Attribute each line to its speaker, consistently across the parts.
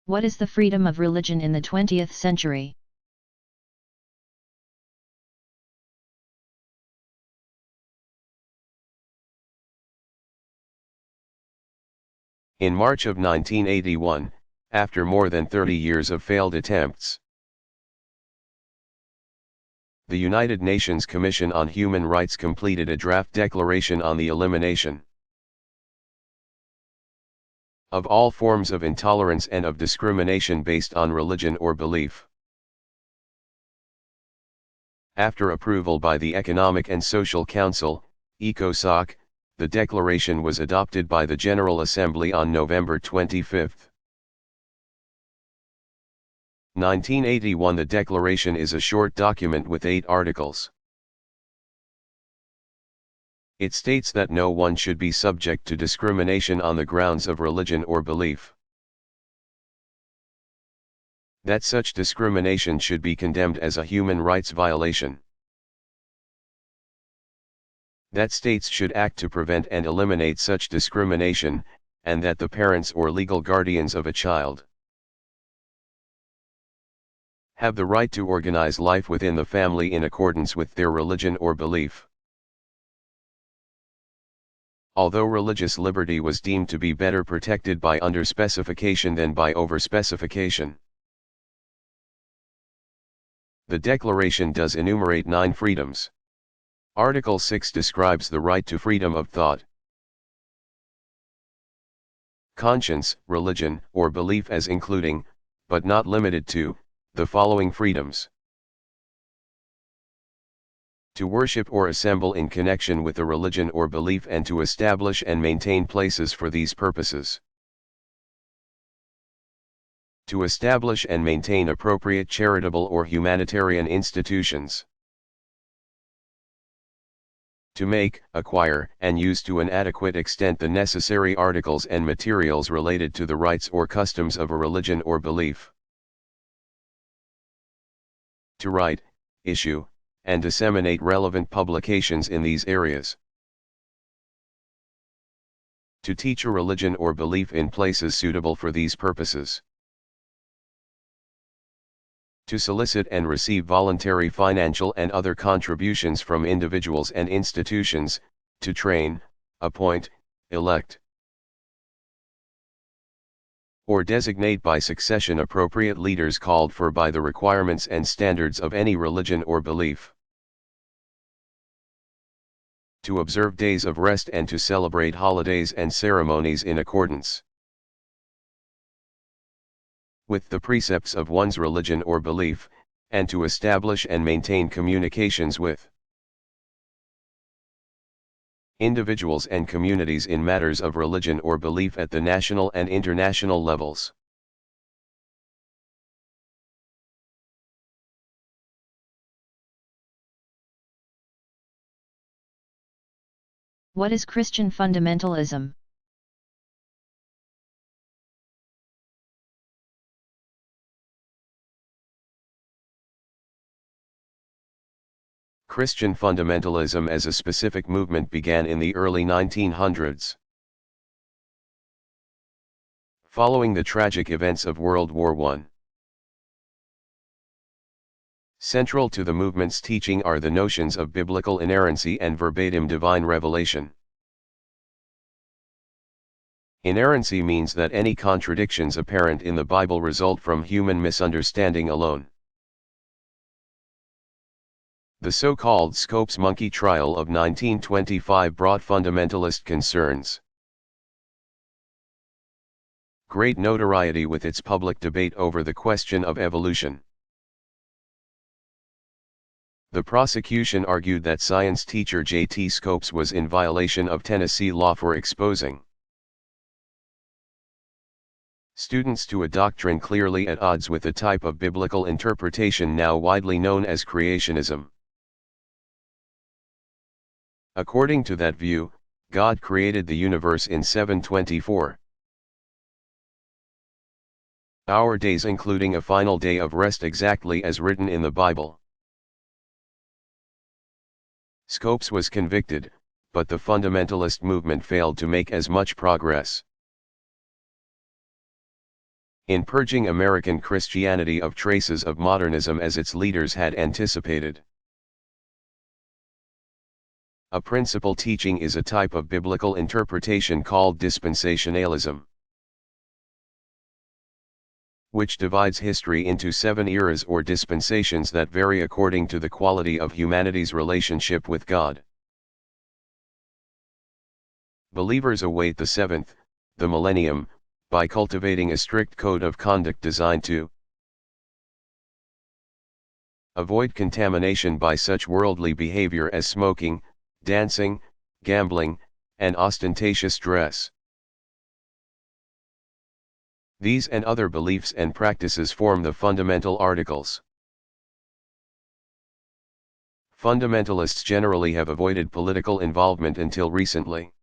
Speaker 1: What is the freedom of religion in the 20th century?
Speaker 2: In March of 1981, after more than 30 years of failed attempts, the United Nations Commission on Human Rights completed a draft declaration on the elimination of all forms of intolerance and of discrimination based on religion or belief. After approval by the Economic and Social Council, ECOSOC, the declaration was adopted by the General Assembly on November 25. 1981. The declaration is a short document with 8 articles. It states that no one should be subject to discrimination on the grounds of religion or belief. That such discrimination should be condemned as a human rights violation. That states should act to prevent and eliminate such discrimination, and that the parents or legal guardians of a child have the right to organize life within the family in accordance with their religion or belief. Although religious liberty was deemed to be better protected by underspecification than by overspecification, the Declaration does enumerate 9 freedoms. Article 6 describes the right to freedom of thought, conscience, religion, or belief as including, but not limited to, the following freedoms: to worship or assemble in connection with a religion or belief and to establish and maintain places for these purposes. To establish and maintain appropriate charitable or humanitarian institutions. To make, acquire, and use to an adequate extent the necessary articles and materials related to the rites or customs of a religion or belief. To write, issue, and disseminate relevant publications in these areas. To teach a religion or belief in places suitable for these purposes. To solicit and receive voluntary financial and other contributions from individuals and institutions, to train, appoint, elect, or designate by succession appropriate leaders called for by the requirements and standards of any religion or belief. To observe days of rest and to celebrate holidays and ceremonies in accordance with the precepts of one's religion or belief, and to establish and maintain communications with individuals and communities in matters of religion or belief at the national and international levels.
Speaker 1: What is Christian fundamentalism?
Speaker 2: Christian fundamentalism as a specific movement began in the early 1900s. Following the tragic events of World War I. Central to the movement's teaching are the notions of biblical inerrancy and verbatim divine revelation. Inerrancy means that any contradictions apparent in the Bible result from human misunderstanding alone. The so-called Scopes monkey trial of 1925 brought fundamentalist concerns great notoriety with its public debate over the question of evolution. The prosecution argued that science teacher J.T. Scopes was in violation of Tennessee law for exposing students to a doctrine clearly at odds with the type of biblical interpretation now widely known as creationism. According to that view, God created the universe in 724 hour days, including a final day of rest exactly as written in the Bible. Scopes was convicted, but the fundamentalist movement failed to make as much progress. in purging American Christianity of traces of modernism as its leaders had anticipated. A principal teaching is a type of biblical interpretation called dispensationalism, which divides history into 7 eras or dispensations that vary according to the quality of humanity's relationship with God. Believers await the 7th, the millennium, by cultivating a strict code of conduct designed to avoid contamination by such worldly behavior as smoking, dancing, gambling, and ostentatious dress. These and other beliefs and practices form the fundamental articles. Fundamentalists generally have avoided political involvement until recently.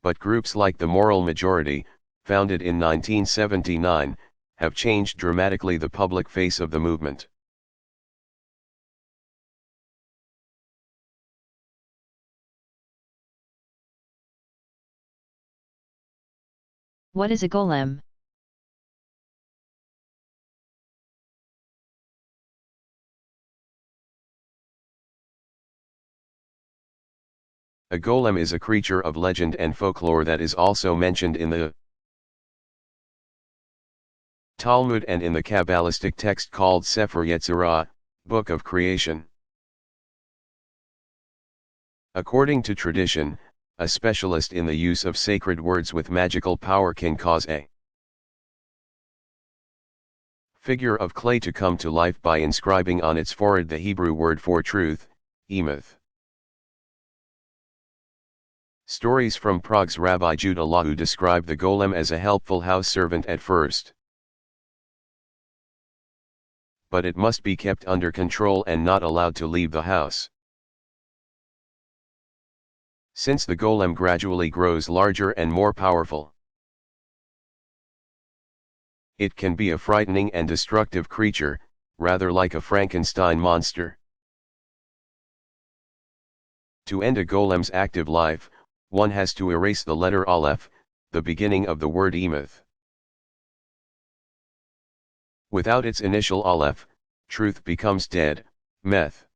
Speaker 2: But groups like the Moral Majority, founded in 1979, have changed dramatically the public face of the movement.
Speaker 1: What is a golem?
Speaker 2: A golem is a creature of legend and folklore that is also mentioned in the Talmud and in the Kabbalistic text called Sefer Yetzirah, Book of Creation. According to tradition, a specialist in the use of sacred words with magical power can cause a figure of clay to come to life by inscribing on its forehead the Hebrew word for truth, emeth. Stories from Prague's Rabbi Judah Lahu describe the golem as a helpful house servant at first. But it must be kept under control and not allowed to leave the house. Since the golem gradually grows larger and more powerful, it can be a frightening and destructive creature, rather like a Frankenstein monster. To end a golem's active life, one has to erase the letter Aleph, the beginning of the word emeth. Without its initial Aleph, truth becomes dead, meth.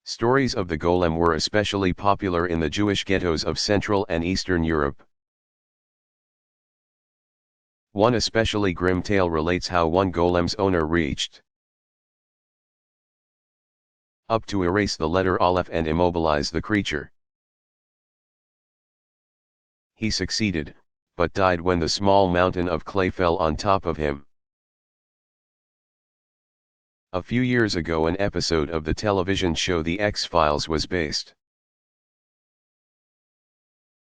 Speaker 2: Stories of the golem were especially popular in the Jewish ghettos of Central and Eastern Europe. One especially grim tale relates how one golem's owner reached up to erase the letter Aleph and immobilize the creature. He succeeded, but died when the small mountain of clay fell on top of him. A few years ago, an episode of the television show The X-Files was based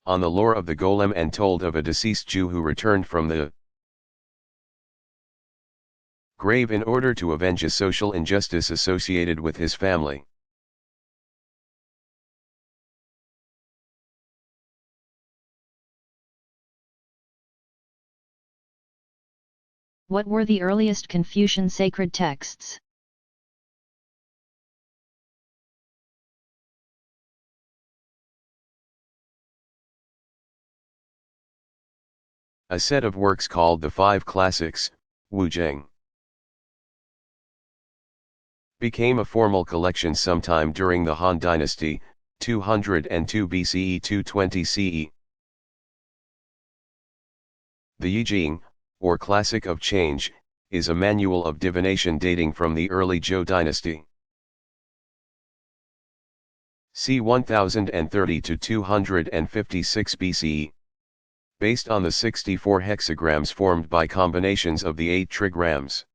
Speaker 2: on the lore of the golem and told of a deceased Jew who returned from the grave in order to avenge a social injustice associated with his family.
Speaker 1: What were the earliest Confucian sacred texts?
Speaker 2: A set of works called the Five Classics, Wuzheng, became a formal collection sometime during the Han Dynasty, 202 BCE to 220 CE. The Yijing, or Classic of Change, is a manual of divination dating from the early Zhou dynasty. c. 1030 to 256 BCE. Based on the 64 hexagrams formed by combinations of the 8 trigrams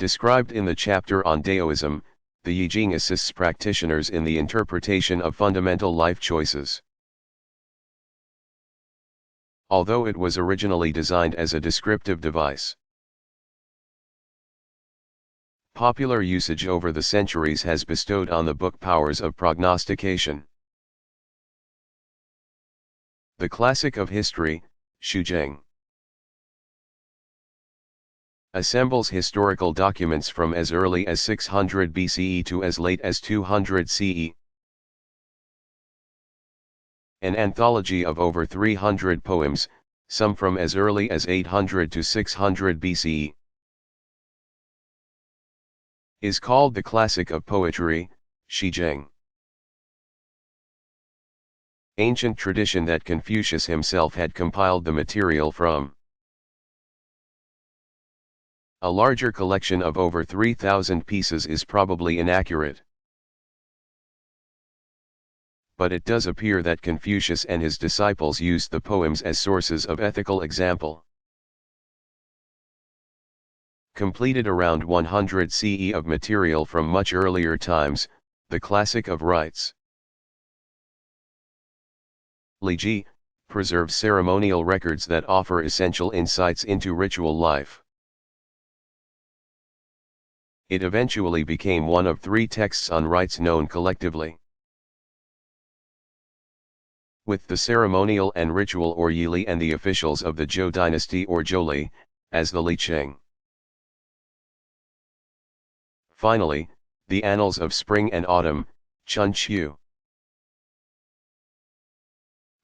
Speaker 2: described in the chapter on Daoism, the Yijing assists practitioners in the interpretation of fundamental life choices. Although it was originally designed as a descriptive device, popular usage over the centuries has bestowed on the book powers of prognostication. The Classic of History, Shuzheng, assembles historical documents from as early as 600 BCE to as late as 200 CE. An anthology of over 300 poems, some from as early as 800 to 600 BCE. Is called the classic of poetry, Shijing. Ancient tradition that Confucius himself had compiled the material from. A larger collection of over 3,000 pieces is probably inaccurate. But it does appear that Confucius and his disciples used the poems as sources of ethical example. Completed around 100 CE of material from much earlier times, the classic of rites. Religie preserves ceremonial records that offer essential insights into ritual life. It eventually became one of 3 texts on rites known collectively, with the ceremonial and ritual or Yili and the officials of the Zhou dynasty or Zhouli, as the Li Cheng. Finally, the Annals of Spring and Autumn, Chun Qiu,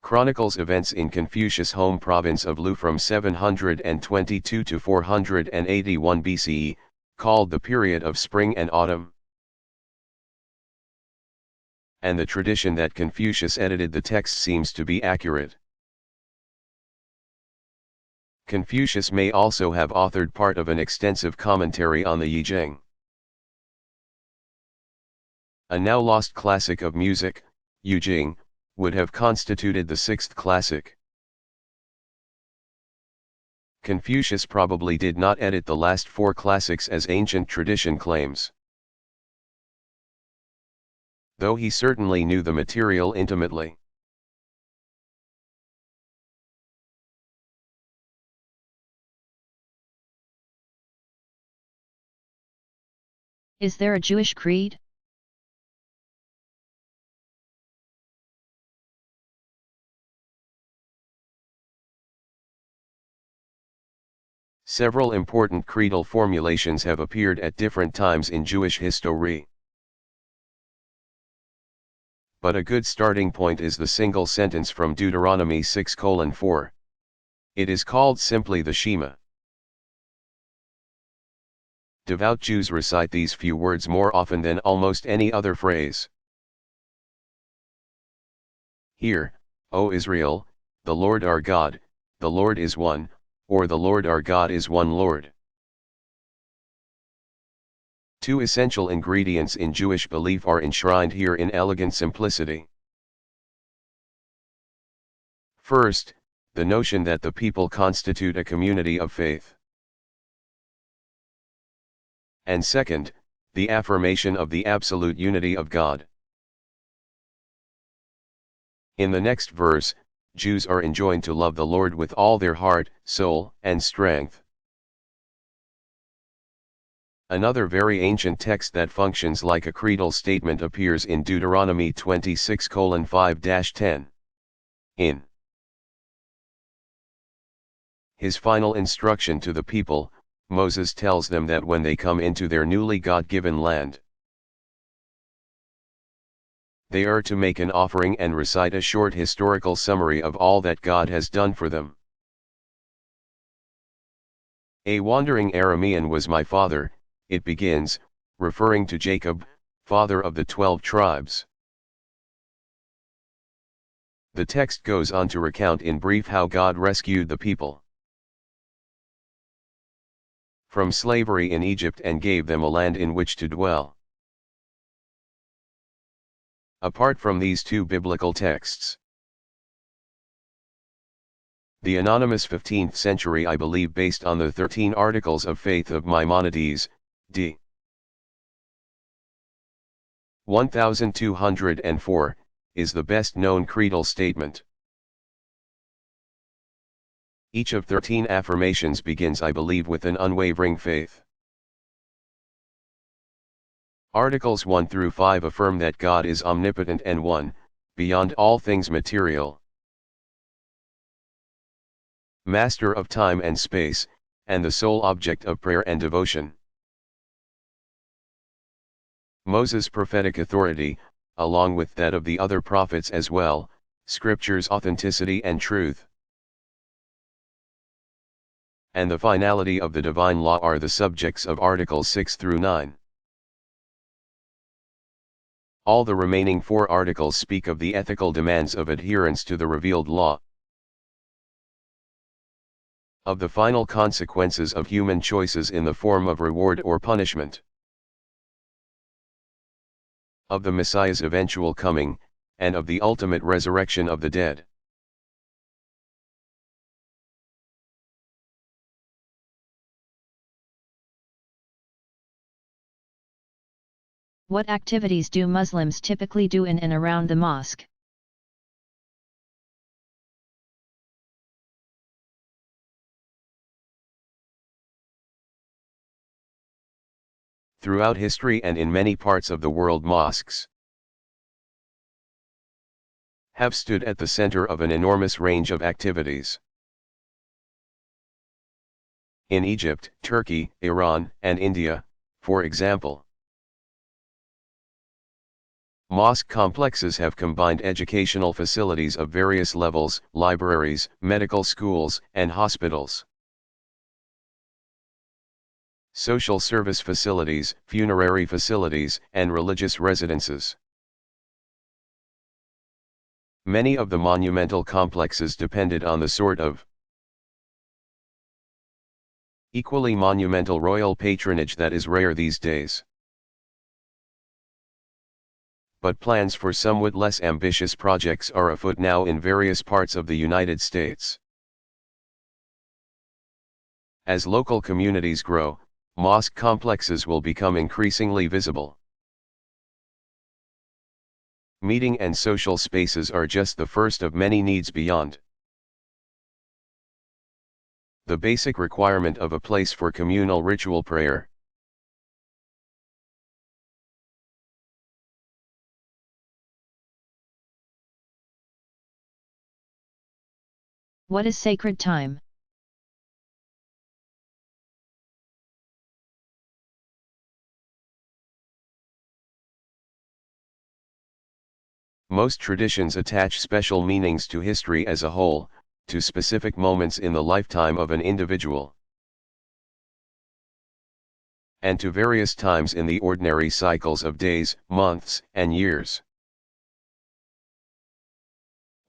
Speaker 2: chronicles events in Confucius' home province of Lu from 722 to 481 BCE, called the period of Spring and Autumn. And the tradition that Confucius edited the text seems to be accurate. Confucius may also have authored part of an extensive commentary on the Yijing, a now lost classic of music. Yujing would have constituted the 6th classic. Confucius probably did not edit the last 4 classics as ancient tradition claims, though he certainly knew the material intimately.
Speaker 1: Is there a Jewish creed?
Speaker 2: Several important creedal formulations have appeared at different times in Jewish history. But a good starting point is the single sentence from Deuteronomy 6:4. It is called simply the Shema. Devout Jews recite these few words more often than almost any other phrase. Hear, O Israel, the Lord our God, the Lord is one, or the Lord our God is one Lord. 2 essential ingredients in Jewish belief are enshrined here in elegant simplicity. First, the notion that the people constitute a community of faith. And second, the affirmation of the absolute unity of God. In the next verse, Jews are enjoined to love the Lord with all their heart, soul, and strength. Another very ancient text that functions like a creedal statement appears in Deuteronomy 26:5-10. In his final instruction to the people, Moses tells them that when they come into their newly God-given land, they are to make an offering and recite a short historical summary of all that God has done for them. A wandering Aramean was my father, it begins, referring to Jacob, father of the 12 tribes. The text goes on to recount in brief how God rescued the people from slavery in Egypt and gave them a land in which to dwell. Apart from these 2 biblical texts, the anonymous 15th century, I believe, based on the 13 Articles of Faith of Maimonides, d. 1204, is the best known creedal statement. Each of 13 affirmations begins, I believe, with an unwavering faith. Articles 1 through 5 affirm that God is omnipotent and one, beyond all things material, master of time and space, and the sole object of prayer and devotion. Moses' prophetic authority, along with that of the other prophets as well, Scripture's authenticity and truth, and the finality of the divine law are the subjects of Articles 6 through 9. All the remaining 4 articles speak of the ethical demands of adherence to the revealed law, of the final consequences of human choices in the form of reward or punishment, of the Messiah's eventual coming, and of the ultimate resurrection of the dead.
Speaker 1: What activities do Muslims typically do in and around the mosque?
Speaker 2: Throughout history and in many parts of the world, mosques have stood at the center of an enormous range of activities. In Egypt, Turkey, Iran, and India, for example, mosque complexes have combined educational facilities of various levels, libraries, medical schools, and hospitals, social service facilities, funerary facilities, and religious residences. Many of the monumental complexes depended on the sort of equally monumental royal patronage that is rare these days. But plans for somewhat less ambitious projects are afoot now in various parts of the United States. As local communities grow, mosque complexes will become increasingly visible. Meeting and social spaces are just the first of many needs beyond the basic requirement of a place for communal ritual prayer.
Speaker 1: What is sacred time?
Speaker 2: Most traditions attach special meanings to history as a whole, to specific moments in the lifetime of an individual, and to various times in the ordinary cycles of days, months, and years.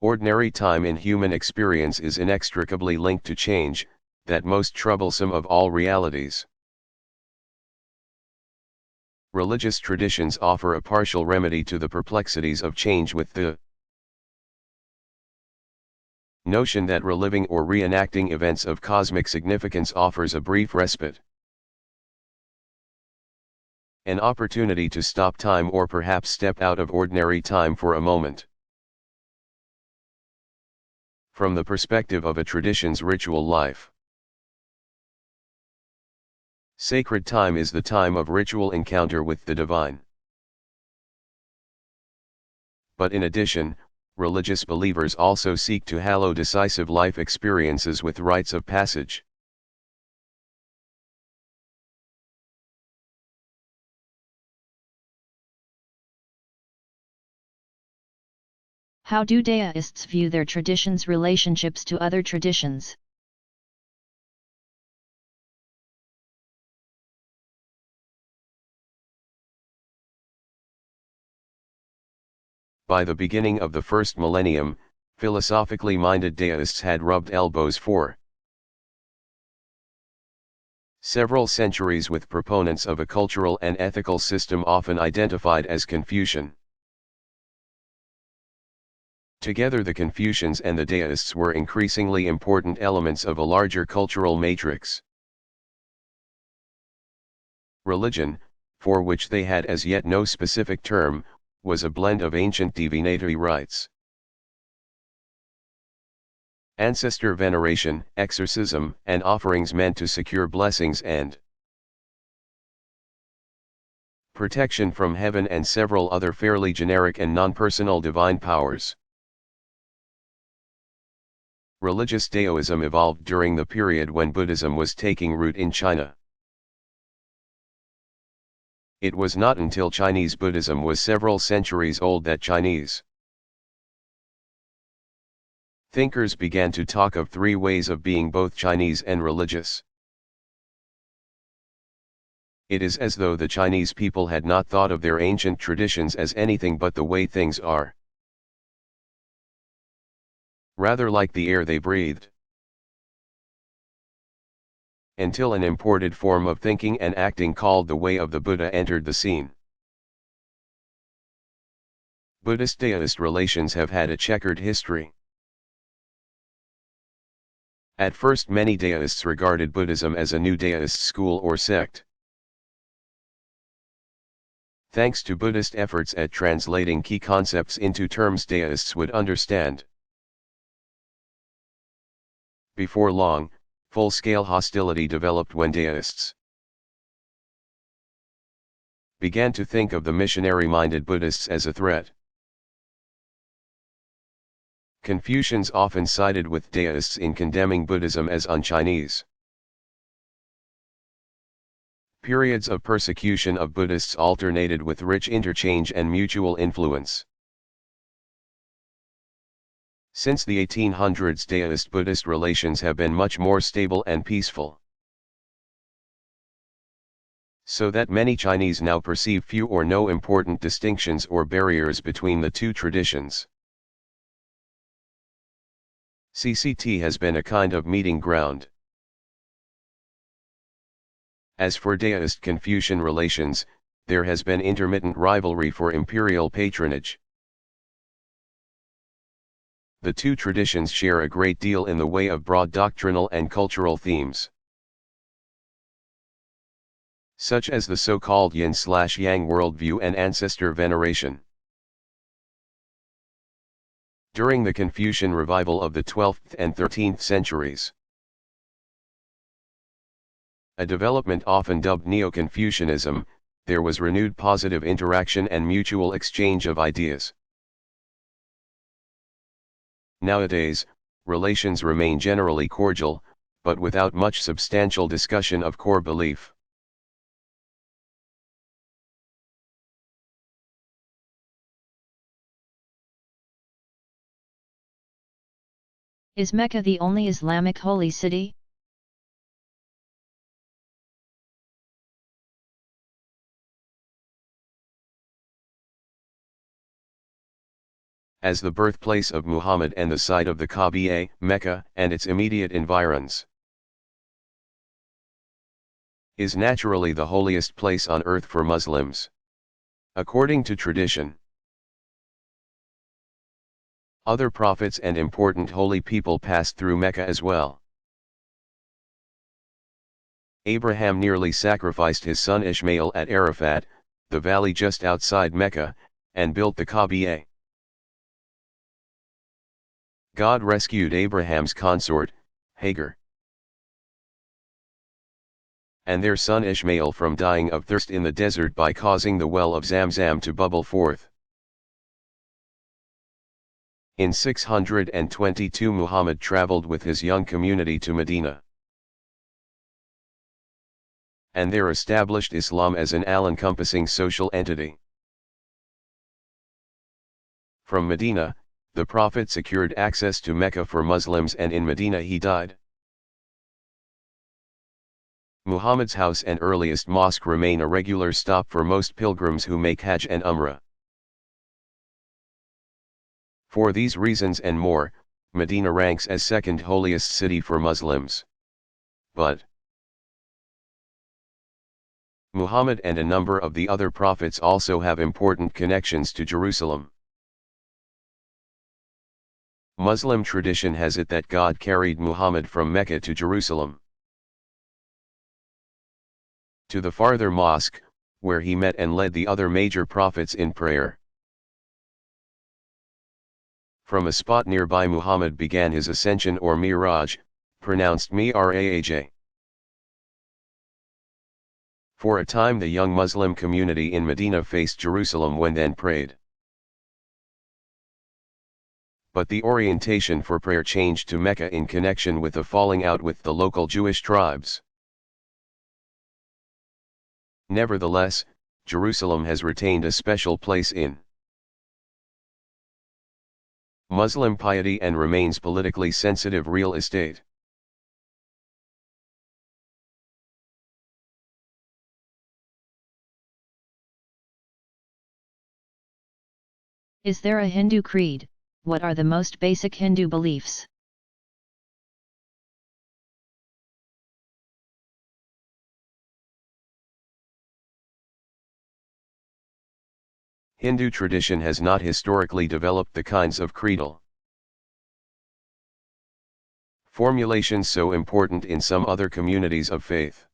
Speaker 2: Ordinary time in human experience is inextricably linked to change, that most troublesome of all realities. Religious traditions offer a partial remedy to the perplexities of change with the notion that reliving or reenacting events of cosmic significance offers a brief respite, an opportunity to stop time or perhaps step out of ordinary time for a moment. From the perspective of a tradition's ritual life, sacred time is the time of ritual encounter with the divine. But in addition, religious believers also seek to hallow decisive life experiences with rites of passage.
Speaker 1: How do Daists view their traditions' relationships to other traditions?
Speaker 2: By the beginning of the first millennium, philosophically minded Deists had rubbed elbows for several centuries with proponents of a cultural and ethical system often identified as Confucian. Together, the Confucians and the Deists were increasingly important elements of a larger cultural matrix. Religion, for which they had as yet no specific term, was a blend of ancient divinatory rites, ancestor veneration, exorcism, and offerings meant to secure blessings and protection from heaven, and several other fairly generic and non-personal divine powers. Religious Daoism evolved during the period when Buddhism was taking root in China. It was not until Chinese Buddhism was several centuries old that Chinese Thinkers began to talk of three ways of being both Chinese and religious. It is as though the Chinese people had not thought of their ancient traditions as anything but the way things are. Rather like the air they breathed. Until an imported form of thinking and acting called the way of the Buddha entered the scene. Buddhist-deist relations have had a checkered history. At first many deists regarded Buddhism as a new deist school or sect. Thanks to Buddhist efforts at translating key concepts into terms deists would understand. Before long, full-scale hostility developed when deists began to think of the missionary-minded Buddhists as a threat. Confucians often sided with deists in condemning Buddhism as un-Chinese. Periods of persecution of Buddhists alternated with rich interchange and mutual influence. Since the 1800s, deist-Buddhist relations have been much more stable and peaceful. So that many Chinese now perceive few or no important distinctions or barriers between the two traditions. CCT has been a kind of meeting ground. As for deist-Confucian relations, there has been intermittent rivalry for imperial patronage. The two traditions share a great deal in the way of broad doctrinal and cultural themes, such as the so-called yin/yang worldview and ancestor veneration. During the Confucian revival of the 12th and 13th centuries, a development often dubbed Neo-Confucianism, there was renewed positive interaction and mutual exchange of ideas. Nowadays, relations remain generally cordial, but without much substantial discussion of core belief.
Speaker 1: Is Mecca the only Islamic holy city?
Speaker 2: As the birthplace of Muhammad and the site of the Kaaba, Mecca and its immediate environs is naturally the holiest place on earth for Muslims. According to tradition, other prophets and important holy people passed through Mecca as well. Abraham nearly sacrificed his son Ishmael at Arafat, the valley just outside Mecca, and built the Kaaba. God rescued Abraham's consort, Hagar, and their son Ishmael from dying of thirst in the desert by causing the well of Zamzam to bubble forth. In 622 Muhammad traveled with his young community to Medina, and there established Islam as an all-encompassing social entity. From Medina, the Prophet secured access to Mecca for Muslims, and in Medina he died. Muhammad's house and earliest mosque remain a regular stop for most pilgrims who make Hajj and Umrah. For these reasons and more, Medina ranks as second holiest city for Muslims. But Muhammad and a number of the other prophets also have important connections to Jerusalem. Muslim tradition has it that God carried Muhammad from Mecca to Jerusalem, to the farther mosque, where he met and led the other major prophets in prayer. From a spot nearby Muhammad began his ascension or Miraj, pronounced Miraj. For a time the young Muslim community in Medina faced Jerusalem when then prayed. But the orientation for prayer changed to Mecca in connection with the falling out with the local Jewish tribes. Nevertheless, Jerusalem has retained a special place in Muslim piety and remains politically sensitive real estate.
Speaker 1: Is there a Hindu creed? What are the most basic Hindu beliefs?
Speaker 2: Hindu tradition has not historically developed the kinds of creedal formulations so important in some other communities of faith.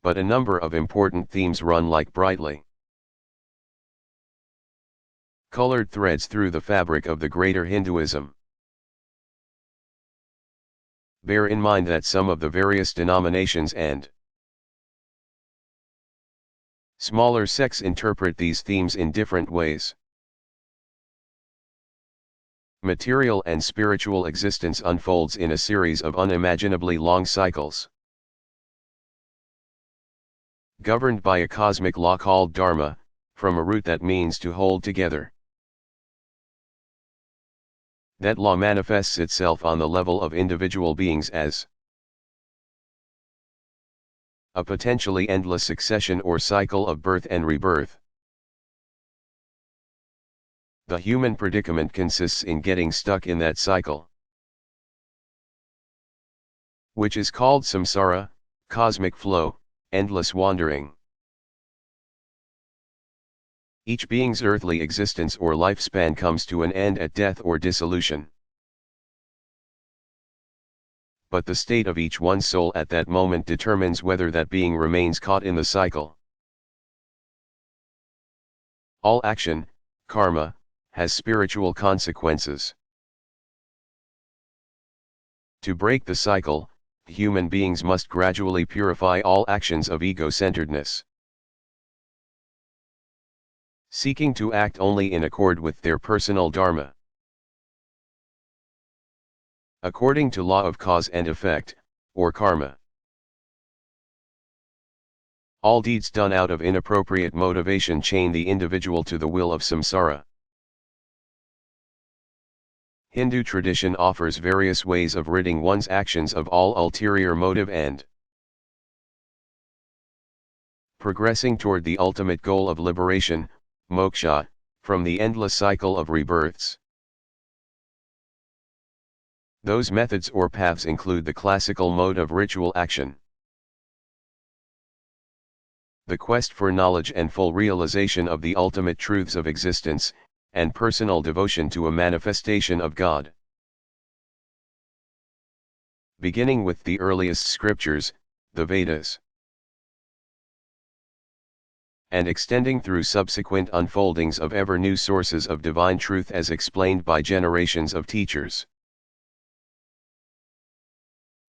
Speaker 2: But a number of important themes run like brightly colored threads through the fabric of the greater Hinduism. Bear in mind that some of the various denominations and smaller sects interpret these themes in different ways. Material and spiritual existence unfolds in a series of unimaginably long cycles, governed by a cosmic law called dharma, from a root that means to hold together. That law manifests itself on the level of individual beings as a potentially endless succession or cycle of birth and rebirth. The human predicament consists in getting stuck in that cycle, which is called samsara, cosmic flow, endless wandering. Each being's earthly existence or lifespan comes to an end at death or dissolution. But the state of each one's soul at that moment determines whether that being remains caught in the cycle. All action, karma, has spiritual consequences. To break the cycle, human beings must gradually purify all actions of ego-centeredness, seeking to act only in accord with their personal dharma. According to law of cause and effect, or karma, all deeds done out of inappropriate motivation chain the individual to the will of samsara. Hindu tradition offers various ways of ridding one's actions of all ulterior motive and progressing toward the ultimate goal of liberation, moksha, from the endless cycle of rebirths. Those methods or paths include the classical mode of ritual action, the quest for knowledge and full realization of the ultimate truths of existence, and personal devotion to a manifestation of God. Beginning with the earliest scriptures, the Vedas, and extending through subsequent unfoldings of ever new sources of divine truth as explained by generations of teachers.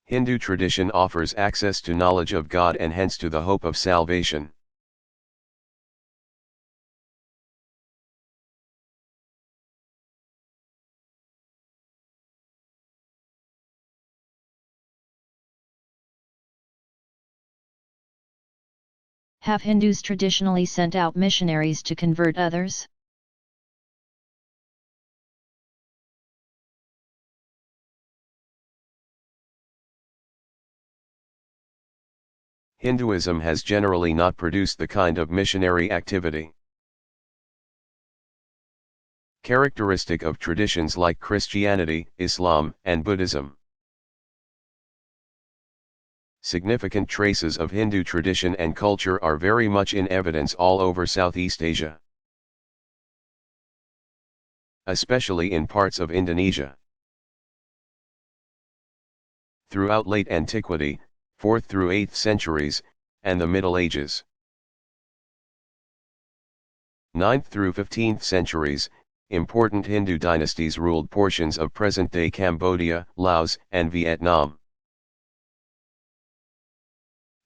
Speaker 2: Hindu tradition offers access to knowledge of God and hence to the hope of salvation.
Speaker 1: Have Hindus traditionally sent out missionaries to convert others?
Speaker 2: Hinduism has generally not produced the kind of missionary activity characteristic of traditions like Christianity, Islam, and Buddhism. Significant traces of Hindu tradition and culture are very much in evidence all over Southeast Asia, especially in parts of Indonesia. Throughout late antiquity, 4th through 8th centuries, and the Middle Ages, 9th through 15th centuries, important Hindu dynasties ruled portions of present-day Cambodia, Laos, and Vietnam.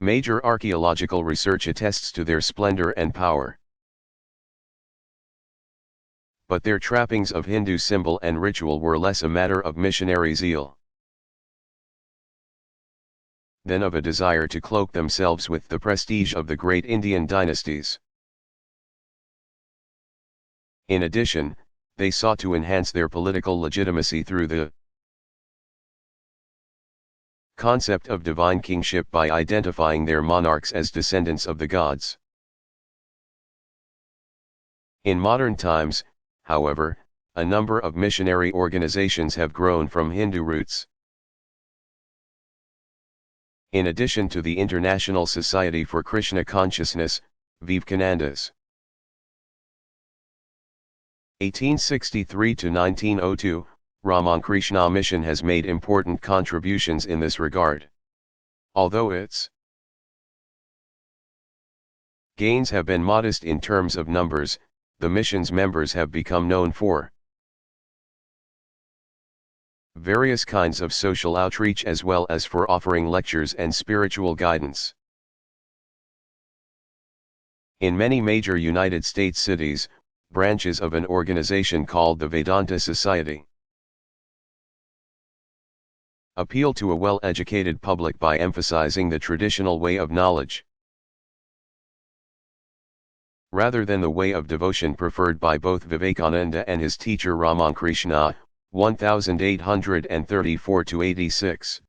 Speaker 2: Major archaeological research attests to their splendor and power. But their trappings of Hindu symbol and ritual were less a matter of missionary zeal than of a desire to cloak themselves with the prestige of the great Indian dynasties. In addition, they sought to enhance their political legitimacy through the concept of divine kingship by identifying their monarchs as descendants of the gods. In modern times, however, a number of missionary organizations have grown from Hindu roots. In addition to the International Society for Krishna Consciousness, Vivekananda's 1863 to 1902, Ramankrishna Mission has made important contributions in this regard. Although its gains have been modest in terms of numbers, the mission's members have become known for various kinds of social outreach as well as for offering lectures and spiritual guidance. In many major United States cities, branches of an organization called the Vedanta Society appeal to a well-educated public by emphasizing the traditional way of knowledge, rather than the way of devotion preferred by both Vivekananda and his teacher Ramankrishna, 1834-86.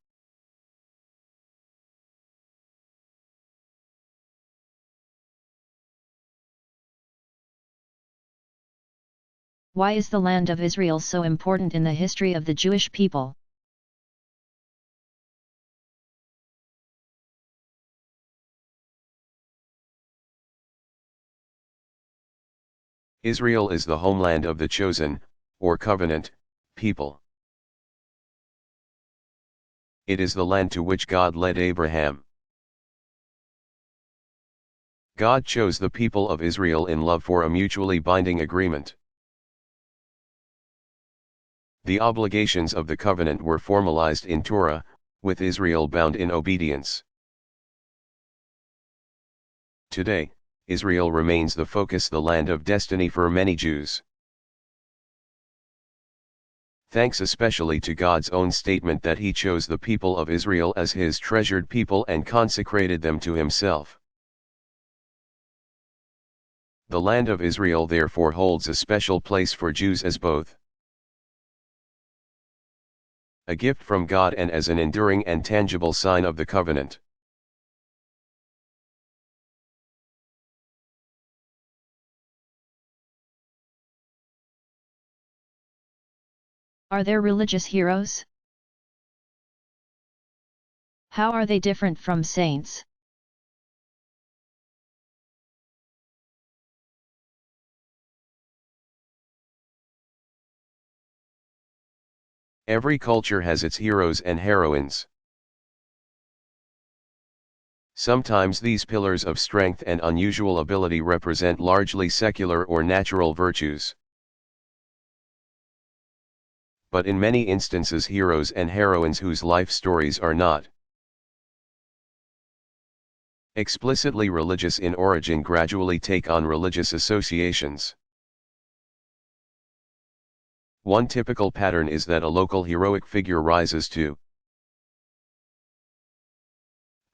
Speaker 1: Why is the land of Israel so important in the history of the Jewish people?
Speaker 2: Israel is the homeland of the chosen, or covenant, people. It is the land to which God led Abraham. God chose the people of Israel in love for a mutually binding agreement. The obligations of the covenant were formalized in Torah, with Israel bound in obedience. Today, Israel remains the focus, the land of destiny for many Jews. Thanks especially to God's own statement that He chose the people of Israel as His treasured people and consecrated them to Himself. The land of Israel therefore holds a special place for Jews as both a gift from God and as an enduring and tangible sign of the covenant.
Speaker 1: Are there religious heroes? How are they different from saints?
Speaker 2: Every culture has its heroes and heroines. Sometimes these pillars of strength and unusual ability represent largely secular or natural virtues. But in many instances heroes and heroines whose life stories are not explicitly religious in origin gradually take on religious associations. One typical pattern is that a local heroic figure rises to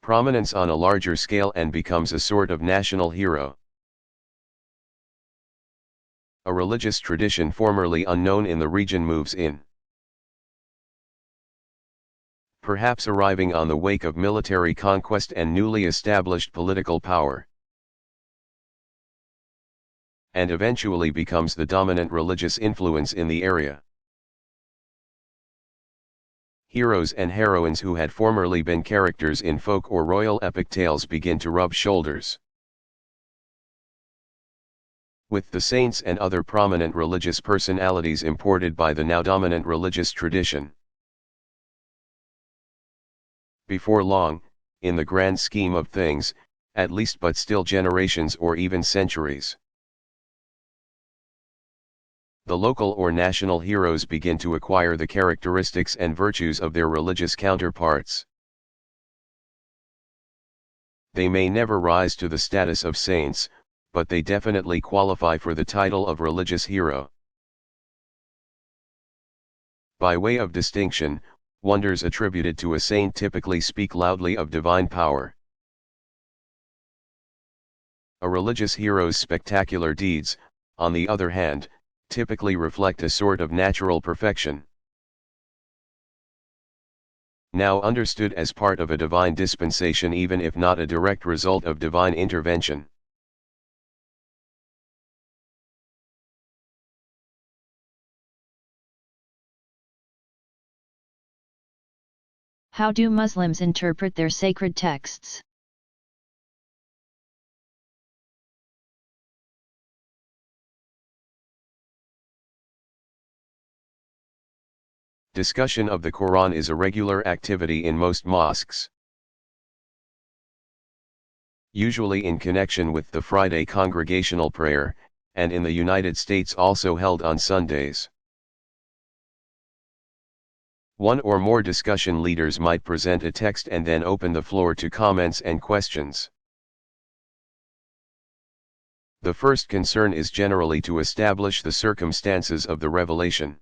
Speaker 2: prominence on a larger scale and becomes a sort of national hero. A religious tradition formerly unknown in the region moves in, perhaps arriving on the wake of military conquest and newly established political power, and eventually becomes the dominant religious influence in the area. Heroes and heroines who had formerly been characters in folk or royal epic tales begin to rub shoulders with the saints and other prominent religious personalities imported by the now dominant religious tradition. Before long, in the grand scheme of things, at least, but still generations or even centuries, the local or national heroes begin to acquire the characteristics and virtues of their religious counterparts. They may never rise to the status of saints, but they definitely qualify for the title of religious hero. By way of distinction, wonders attributed to a saint typically speak loudly of divine power. A religious hero's spectacular deeds, on the other hand, typically reflect a sort of natural perfection, now understood as part of a divine dispensation even if not a direct result of divine intervention.
Speaker 1: How do Muslims interpret their sacred texts?
Speaker 2: Discussion of the Quran is a regular activity in most mosques, usually in connection with the Friday congregational prayer, and in the United States also held on Sundays. One or more discussion leaders might present a text and then open the floor to comments and questions. The first concern is generally to establish the circumstances of the revelation.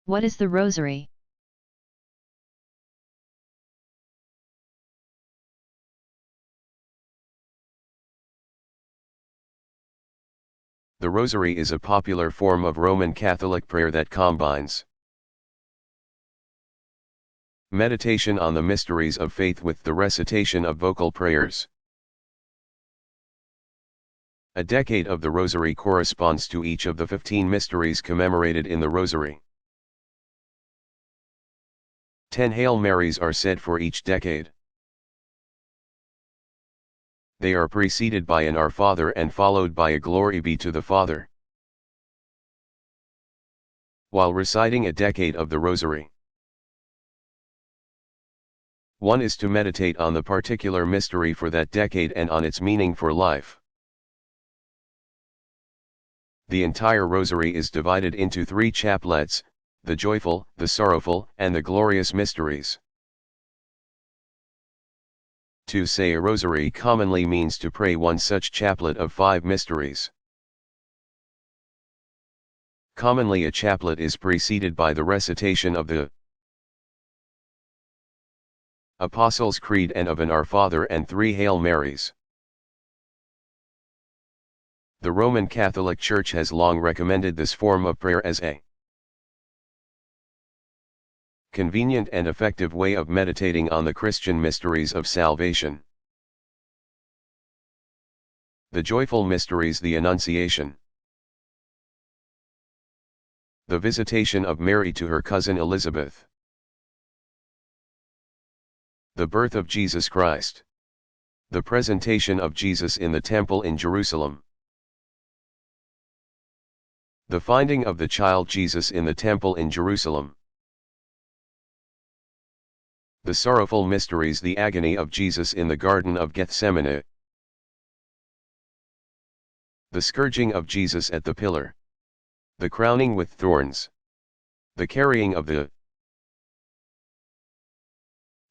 Speaker 1: What is the Rosary?
Speaker 2: The Rosary is a popular form of Roman Catholic prayer that combines meditation on the mysteries of faith with the recitation of vocal prayers. A decade of the Rosary corresponds to each of the 15 mysteries commemorated in the Rosary. 10 Hail Marys are said for each decade. They are preceded by an Our Father and followed by a Glory be to the Father. While reciting a decade of the Rosary, one is to meditate on the particular mystery for that decade and on its meaning for life. The entire Rosary is divided into 3 chaplets, the joyful, the sorrowful, and the glorious mysteries. To say a rosary commonly means to pray one such chaplet of 5 mysteries. Commonly a chaplet is preceded by the recitation of the Apostles' Creed and of an Our Father and 3 Hail Marys. The Roman Catholic Church has long recommended this form of prayer as a convenient and effective way of meditating on the Christian mysteries of salvation. The joyful mysteries: the Annunciation, the visitation of Mary to her cousin Elizabeth, the birth of Jesus Christ, the presentation of Jesus in the temple in Jerusalem, the finding of the child Jesus in the temple in Jerusalem, the sorrowful mysteries: the agony of Jesus in the Garden of Gethsemane, the scourging of Jesus at the pillar, the crowning with thorns, the carrying of the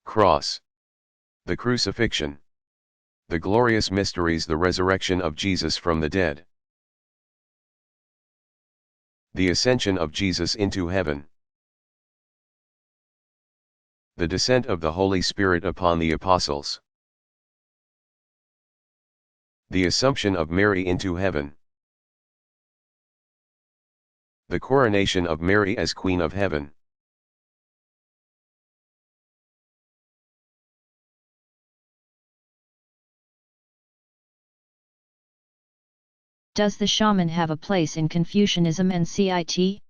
Speaker 2: cross, the crucifixion, the glorious mysteries: the resurrection of Jesus from the dead, the ascension of Jesus into heaven, the descent of the Holy Spirit upon the apostles, the Assumption of Mary into heaven, the coronation of Mary as Queen of Heaven.
Speaker 1: Does the shaman have a place in Confucianism and CIT?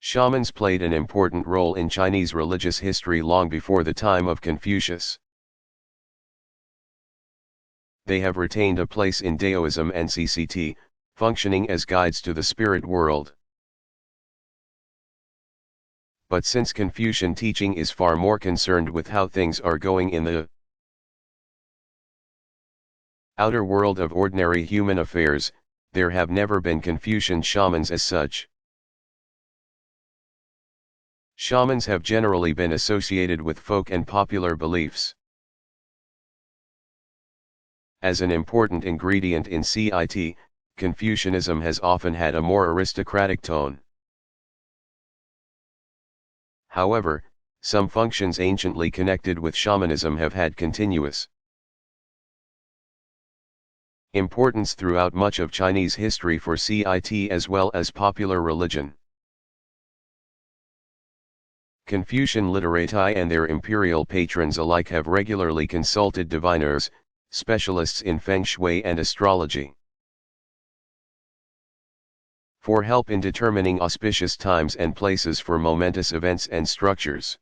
Speaker 2: Shamans played an important role in Chinese religious history long before the time of Confucius. They have retained a place in Daoism and CCT, functioning as guides to the spirit world. But since Confucian teaching is far more concerned with how things are going in the outer world of ordinary human affairs, there have never been Confucian shamans as such. Shamans have generally been associated with folk and popular beliefs. As an important ingredient in CIT, Confucianism has often had a more aristocratic tone. However, some functions anciently connected with shamanism have had continuous importance throughout much of Chinese history for CIT as well as popular religion. Confucian literati and their imperial patrons alike have regularly consulted diviners, specialists in feng shui and astrology, for help in determining auspicious times and places for momentous events and structures.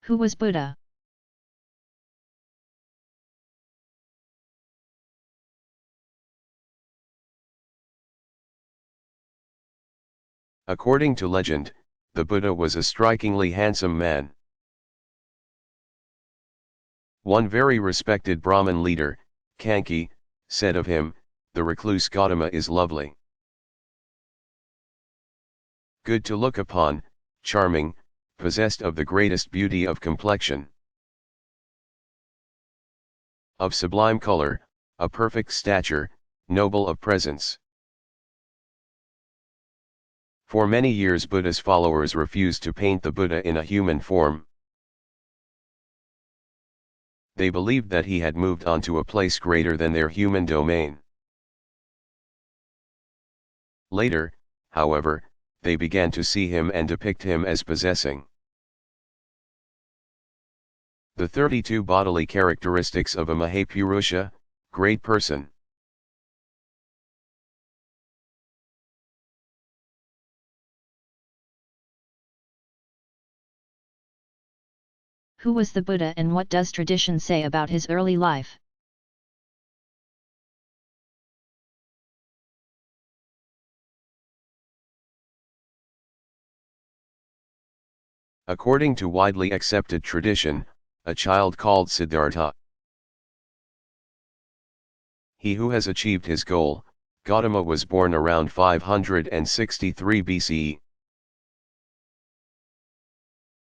Speaker 1: Who was Buddha?
Speaker 2: According to legend, the Buddha was a strikingly handsome man. One very respected Brahmin leader, Kanki, said of him, "The recluse Gautama is lovely. Good to look upon, charming, possessed of the greatest beauty of complexion, of sublime color, a perfect stature, noble of presence." For many years Buddha's followers refused to paint the Buddha in a human form. They believed that he had moved on to a place greater than their human domain. Later, however, they began to see him and depict him as possessing the 32 bodily characteristics of a Mahapurusha, great person.
Speaker 1: Who was the Buddha and what does tradition say about his early life?
Speaker 2: According to widely accepted tradition, a child called Siddhartha. He who has achieved his goal, Gautama, was born around 563 BCE.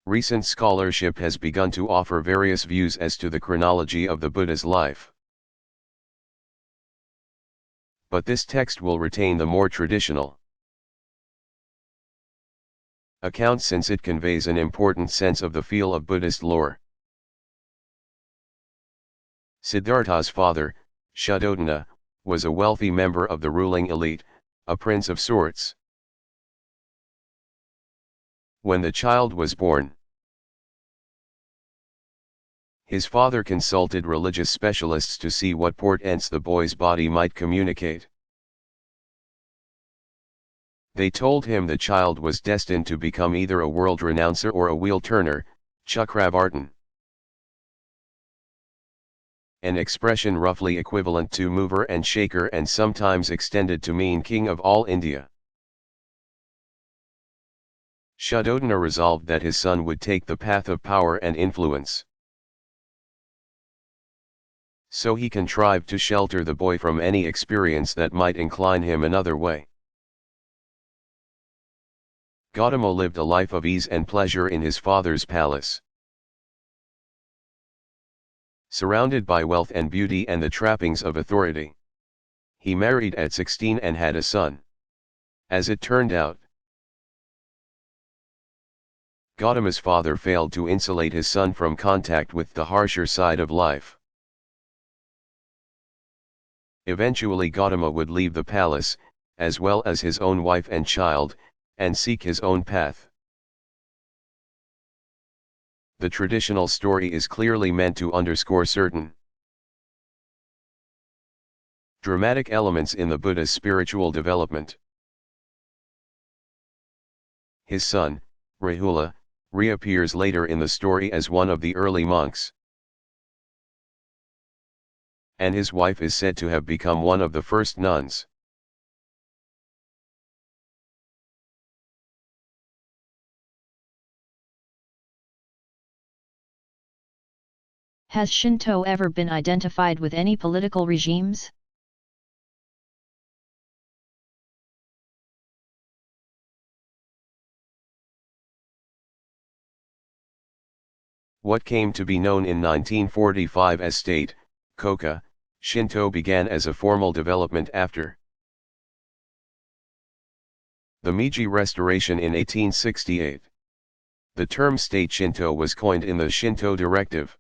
Speaker 2: Recent scholarship has begun to offer various views as to the chronology of the Buddha's life. But this text will retain the more traditional account since it conveys an important sense of the feel of Buddhist lore. Siddhartha's father, Shuddhodana, was a wealthy member of the ruling elite, a prince of sorts. When the child was born, his father consulted religious specialists to see what portents the boy's body might communicate. They told him the child was destined to become either a world renouncer or a wheel turner, Chakravartin, an expression roughly equivalent to mover and shaker and sometimes extended to mean king of all India. Shuddhodana resolved that his son would take the path of power and influence. So he contrived to shelter the boy from any experience that might incline him another way. Gautama lived a life of ease and pleasure in his father's palace, surrounded by wealth and beauty and the trappings of authority. He married at 16 and had a son. As it turned out, Gautama's father failed to insulate his son from contact with the harsher side of life. Eventually Gautama would leave the palace, as well as his own wife and child, and seek his own path. The traditional story is clearly meant to underscore certain dramatic elements in the Buddha's spiritual development. His son, Rahula, reappears later in the story as one of the early monks, and his wife is said to have become one of the first nuns.
Speaker 1: Has Shinto ever been identified with any political regimes?
Speaker 2: What came to be known in 1945 as state, Koka, Shinto began as a formal development after the Meiji Restoration in 1868. The term state Shinto was coined in the Shinto Directive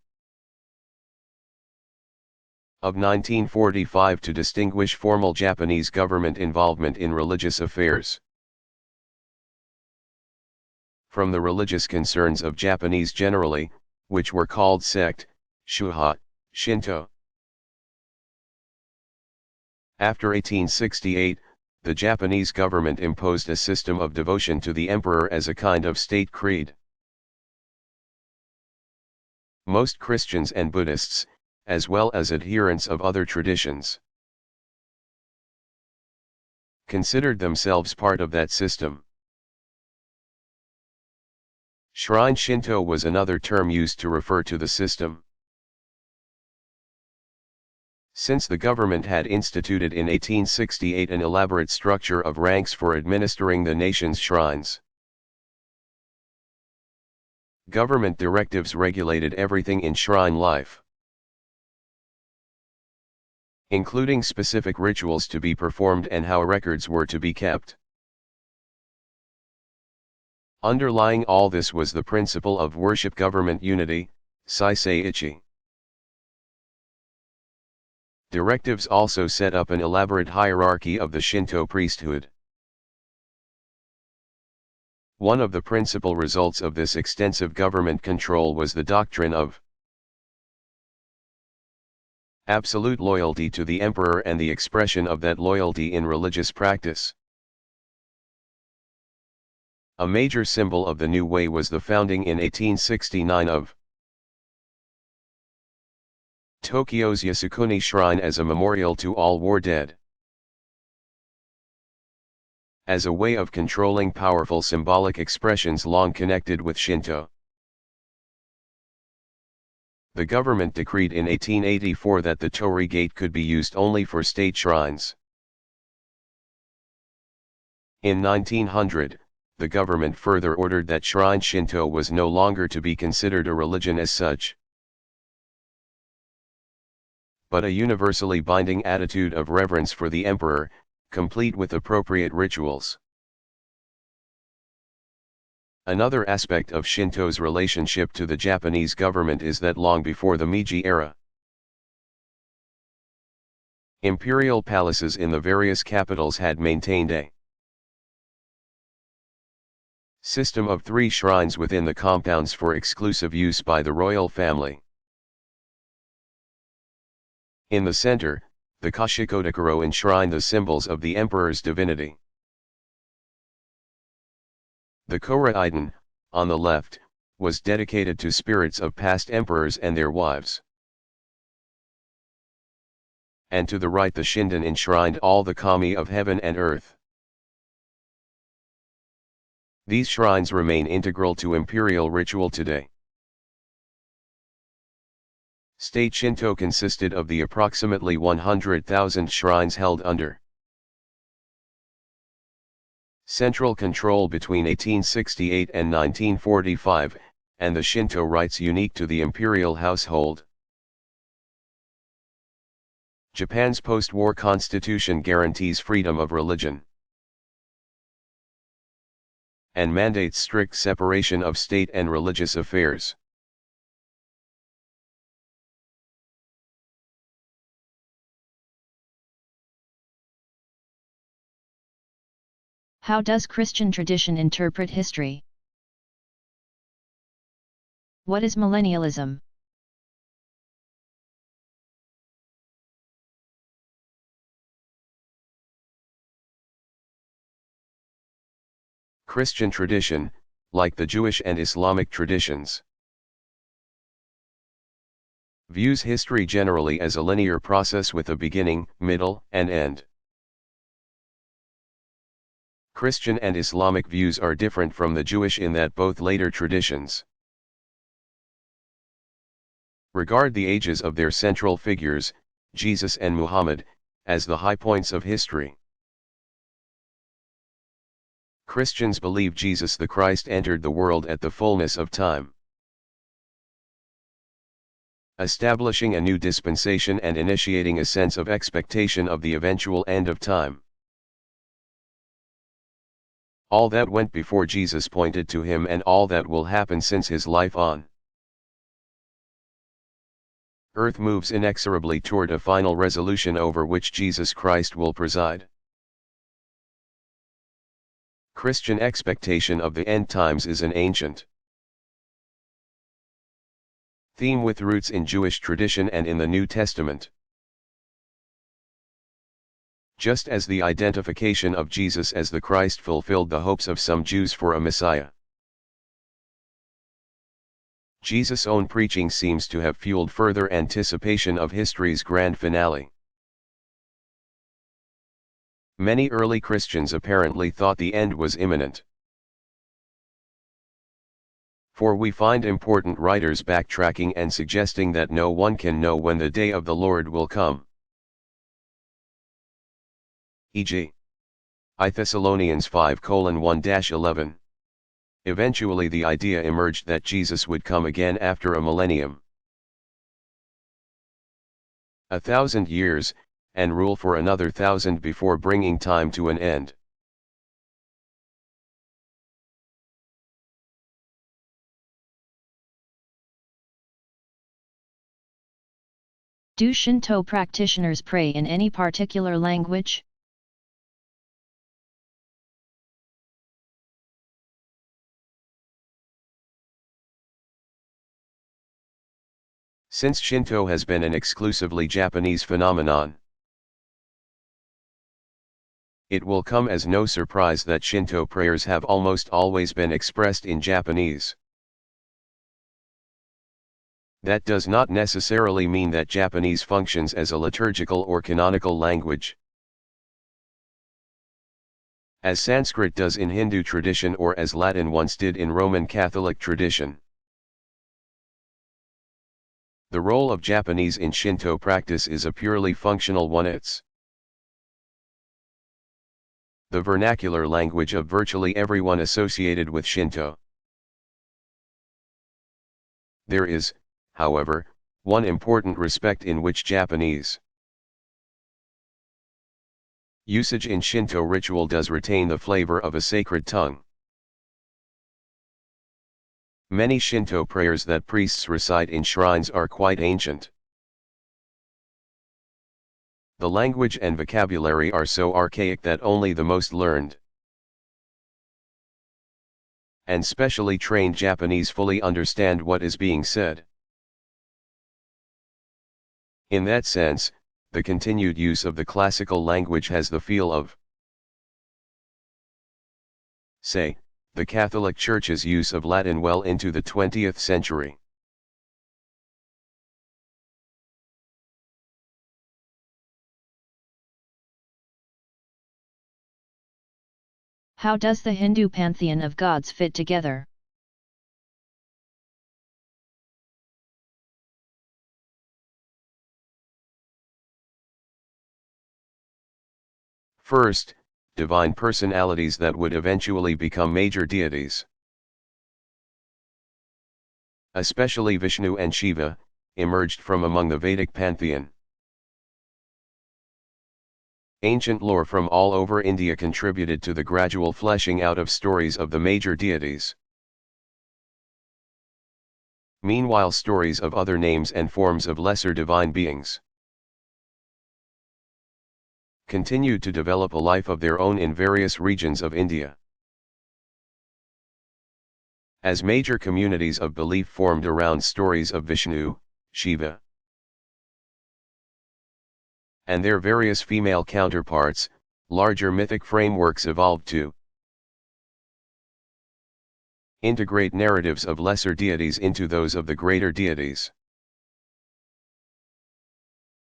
Speaker 2: of 1945 to distinguish formal Japanese government involvement in religious affairs from the religious concerns of Japanese generally, which were called sect, shuha, Shinto. After 1868, the Japanese government imposed a system of devotion to the emperor as a kind of state creed. Most Christians and Buddhists, as well as adherents of other traditions, considered themselves part of that system. Shrine Shinto was another term used to refer to the system. Since the government had instituted in 1868 an elaborate structure of ranks for administering the nation's shrines, government directives regulated everything in shrine life, including specific rituals to be performed and how records were to be kept. Underlying all this was the principle of worship government unity, Saiseiichi. Directives also set up an elaborate hierarchy of the Shinto priesthood. One of the principal results of this extensive government control was the doctrine of absolute loyalty to the emperor and the expression of that loyalty in religious practice. A major symbol of the new way was the founding in 1869 of Tokyo's Yasukuni Shrine as a memorial to all war dead. As a way of controlling powerful symbolic expressions long connected with Shinto, the government decreed in 1884 that the torii gate could be used only for state shrines. In 1900, the government further ordered that shrine Shinto was no longer to be considered a religion as such, but a universally binding attitude of reverence for the emperor, complete with appropriate rituals. Another aspect of Shinto's relationship to the Japanese government is that long before the Meiji era, imperial palaces in the various capitals had maintained a system of 3 shrines within the compounds for exclusive use by the royal family. In the center, the Kashikodakuro enshrine the symbols of the emperor's divinity. The Koraiden, on the left, was dedicated to spirits of past emperors and their wives. And to the right the Shinden enshrined all the kami of heaven and earth. These shrines remain integral to imperial ritual today. State Shinto consisted of the approximately 100,000 shrines held under central control between 1868 and 1945, and the Shinto rites unique to the imperial household. Japan's post-war constitution guarantees freedom of religion and mandates strict separation of state and religious affairs.
Speaker 1: How does Christian tradition interpret history? What is millennialism?
Speaker 2: Christian tradition, like the Jewish and Islamic traditions, views history generally as a linear process with a beginning, middle, and end. Christian and Islamic views are different from the Jewish in that both later traditions regard the ages of their central figures, Jesus and Muhammad, as the high points of history. Christians believe Jesus the Christ entered the world at the fullness of time. establishing a new dispensation and initiating a sense of expectation of the eventual end of time. All that went before Jesus pointed to him, and all that will happen since his life on earth moves inexorably toward a final resolution over which Jesus Christ will preside. Christian expectation of the end times is an ancient theme with roots in Jewish tradition and in the New Testament. Just as the identification of Jesus as the Christ fulfilled the hopes of some Jews for a Messiah, Jesus' own preaching seems to have fueled further anticipation of history's grand finale. Many early Christians apparently thought the end was imminent. For we find important writers backtracking and suggesting that no one can know when the day of the Lord will come. E.g. I Thessalonians 5:1-11. Eventually the idea emerged that Jesus would come again after a millennium, 1,000 years, and rule for another 1,000 before bringing time to an end.
Speaker 1: Do Shinto practitioners pray in any particular language?
Speaker 2: Since Shinto has been an exclusively Japanese phenomenon, it will come as no surprise that Shinto prayers have almost always been expressed in Japanese. That does not necessarily mean that Japanese functions as a liturgical or canonical language, as Sanskrit does in Hindu tradition or as Latin once did in Roman Catholic tradition. The role of Japanese in Shinto practice is a purely functional one. It's the vernacular language of virtually everyone associated with Shinto. There is, however, one important respect in which Japanese usage in Shinto ritual does retain the flavor of a sacred tongue. Many Shinto prayers that priests recite in shrines are quite ancient. The language and vocabulary are so archaic that only the most learned and specially trained Japanese fully understand what is being said. In that sense, the continued use of the classical language has the feel of, say, the Catholic Church's use of Latin well into the 20th century.
Speaker 1: How does the Hindu pantheon of gods fit together?
Speaker 2: First, divine personalities that would eventually become major deities, especially Vishnu and Shiva, emerged from among the Vedic pantheon. Ancient lore from all over India contributed to the gradual fleshing out of stories of the major deities. Meanwhile, stories of other names and forms of lesser divine beings continued to develop a life of their own in various regions of India. As major communities of belief formed around stories of Vishnu, Shiva, and their various female counterparts, larger mythic frameworks evolved to integrate narratives of lesser deities into those of the greater deities.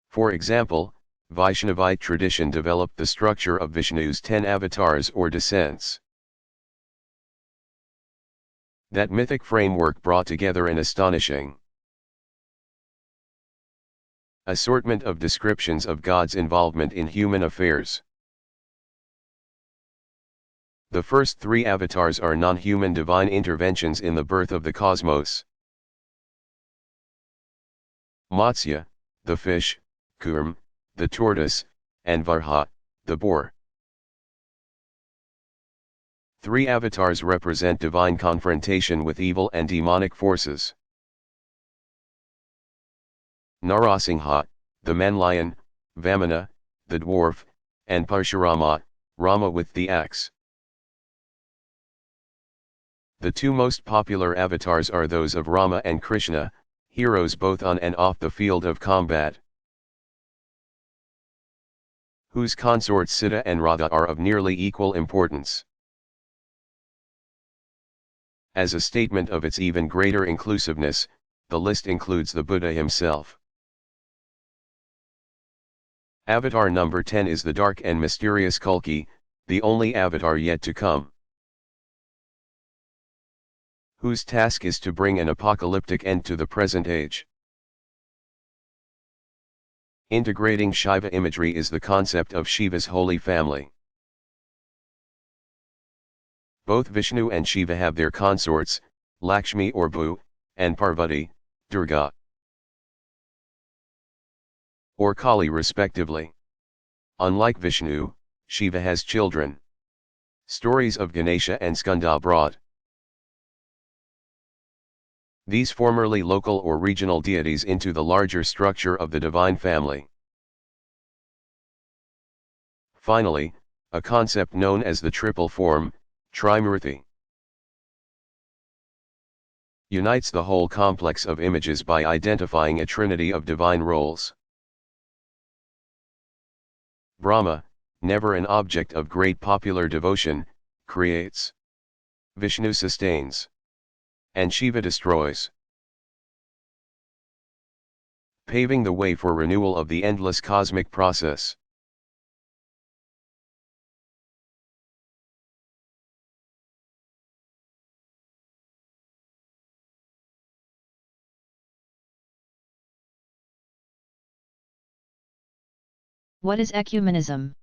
Speaker 2: For example, Vaishnavite tradition developed the structure of Vishnu's 10 avatars or descents. That mythic framework brought together an astonishing assortment of descriptions of God's involvement in human affairs. The first 3 avatars are non-human divine interventions in the birth of the cosmos. Matsya, the fish, Kurm, the tortoise, and Varha, the boar. 3 avatars represent divine confrontation with evil and demonic forces. Narasingha, the man-lion, Vamana, the dwarf, and Parshurama, Rama with the axe. The 2 most popular avatars are those of Rama and Krishna, heroes both on and off the field of combat, whose consorts Sita and Radha are of nearly equal importance. As a statement of its even greater inclusiveness, the list includes the Buddha himself. Avatar number 10 is the dark and mysterious Kalki, the only avatar yet to come, whose task is to bring an apocalyptic end to the present age. Integrating Shiva imagery is the concept of Shiva's holy family. Both Vishnu and Shiva have their consorts, Lakshmi or Bhu, and Parvati, Durga, or Kali respectively. Unlike Vishnu, Shiva has children. Stories of Ganesha and Skanda brought these formerly local or regional deities into the larger structure of the divine family. Finally, a concept known as the triple form, Trimurti, unites the whole complex of images by identifying a trinity of divine roles. Brahma, never an object of great popular devotion, creates. Vishnu sustains. And Shiva destroys, paving the way for renewal of the endless cosmic process.
Speaker 1: What is ecumenism?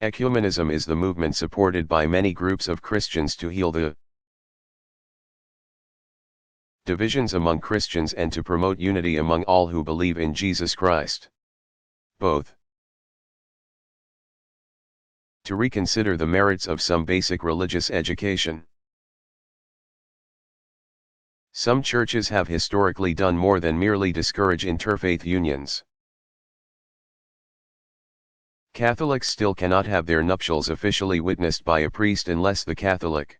Speaker 2: Ecumenism is the movement supported by many groups of Christians to heal the divisions among Christians and to promote unity among all who believe in Jesus Christ. Both to reconsider the merits of some basic religious education. Some churches have historically done more than merely discourage interfaith unions. Catholics still cannot have their nuptials officially witnessed by a priest unless the Catholic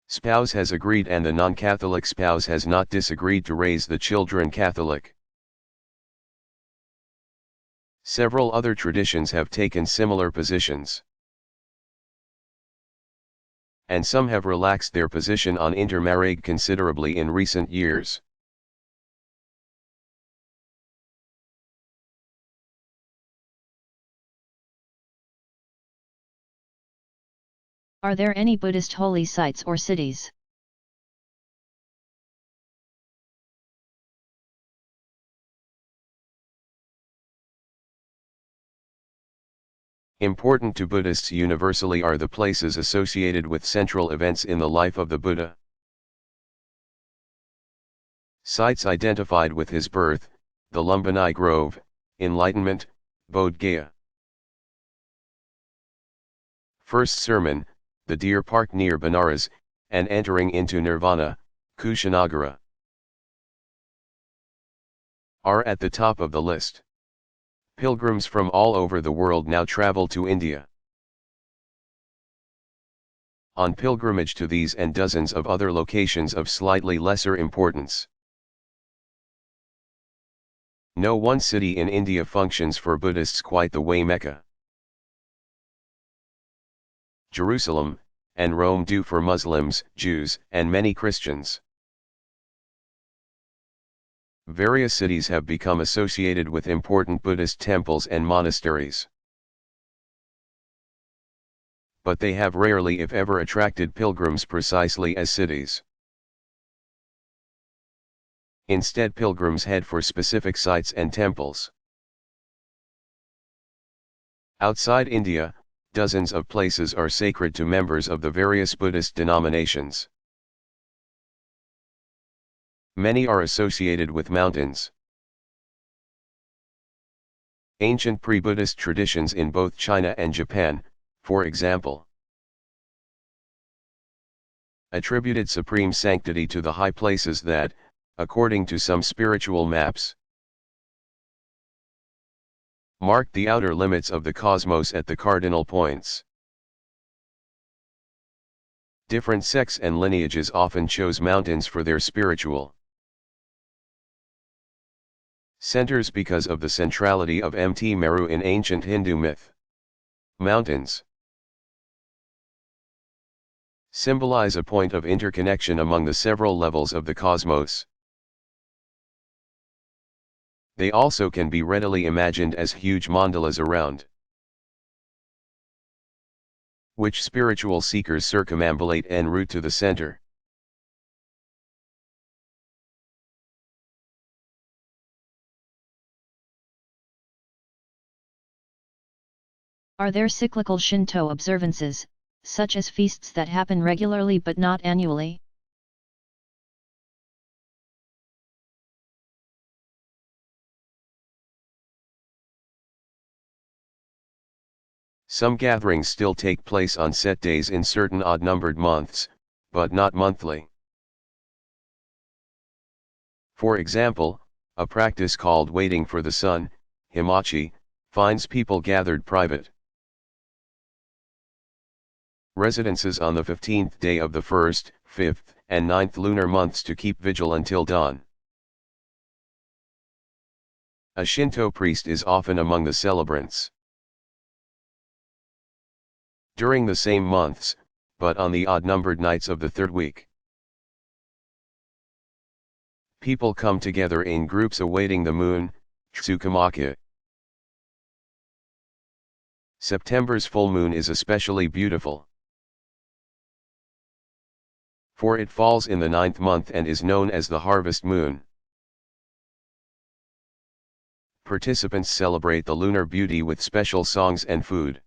Speaker 2: spouse has agreed and the non-Catholic spouse has not disagreed to raise the children Catholic. Several other traditions have taken similar positions, and some have relaxed their position on intermarriage considerably in recent years.
Speaker 1: Are there any Buddhist holy sites or cities?
Speaker 2: Important to Buddhists universally are the places associated with central events in the life of the Buddha. Sites identified with his birth, the Lumbini Grove, Enlightenment, Bodh Gaya. First sermon, the Deer Park near Benares, and entering into Nirvana, Kushanagara, are at the top of the list. Pilgrims from all over the world now travel to India on pilgrimage to these and dozens of other locations of slightly lesser importance. No one city in India functions for Buddhists quite the way Mecca, Jerusalem, and Rome do for Muslims, Jews, and many Christians. Various cities have become associated with important Buddhist temples and monasteries, but they have rarely if ever attracted pilgrims precisely as cities. Instead, pilgrims head for specific sites and temples. Outside India, dozens of places are sacred to members of the various Buddhist denominations. Many are associated with mountains. Ancient pre-Buddhist traditions in both China and Japan, for example, attributed supreme sanctity to the high places that, according to some spiritual maps, marked the outer limits of the cosmos at the cardinal points. Different sects and lineages often chose mountains for their spiritual centers because of the centrality of Mt Meru in ancient Hindu myth. Mountains symbolize a point of interconnection among the several levels of the cosmos. They also can be readily imagined as huge mandalas around which spiritual seekers circumambulate en route to the center.
Speaker 1: Are there cyclical Shinto observances, such as feasts that happen regularly but not annually?
Speaker 2: Some gatherings still take place on set days in certain odd-numbered months, but not monthly. For example, a practice called waiting for the sun, himachi, finds people gathered private residences on the 15th day of the 1st, 5th, and 9th lunar months to keep vigil until dawn. A Shinto priest is often among the celebrants during the same months, but on the odd-numbered nights of the third week. People come together in groups awaiting the moon, Tsukamaka. September's full moon is especially beautiful, for it falls in the 9th month and is known as the harvest moon. Participants celebrate the lunar beauty with special songs and food.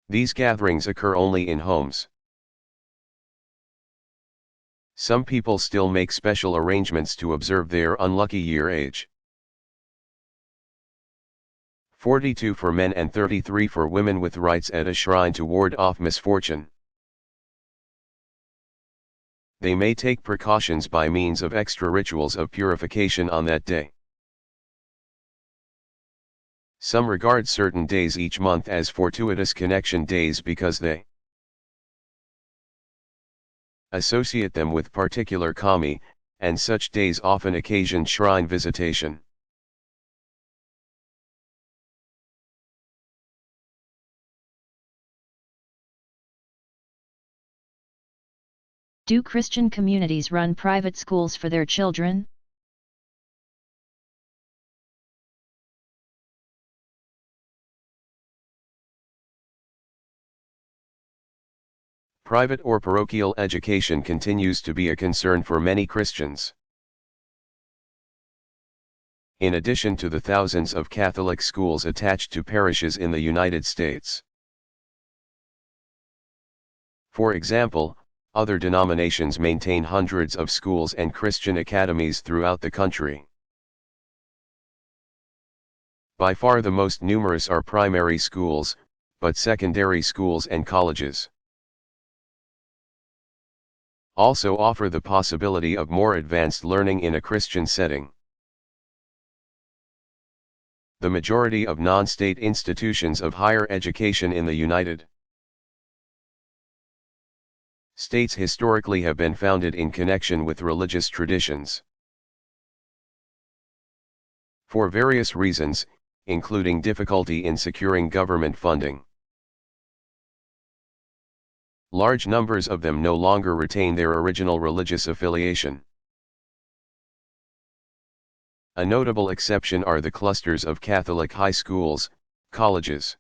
Speaker 2: These gatherings occur only in homes. Some people still make special arrangements to observe their unlucky year age. 42 for men and 33 for women with rites at a shrine to ward off misfortune. They may take precautions by means of extra rituals of purification on that day. Some regard certain days each month as fortuitous connection days because they associate them with particular kami, and such days often occasion shrine visitation.
Speaker 1: Do Christian communities run private schools for their children?
Speaker 2: Private or parochial education continues to be a concern for many Christians. In addition to the thousands of Catholic schools attached to parishes in the United States. For example, other denominations maintain hundreds of schools and Christian academies throughout the country. By far the most numerous are primary schools, but secondary schools and colleges also offer the possibility of more advanced learning in a Christian setting. The majority of non-state institutions of higher education in the United States historically have been founded in connection with religious traditions. For various reasons, including difficulty in securing government funding. Large numbers of them no longer retain their original religious affiliation. A notable exception are the clusters of Catholic high schools, colleges,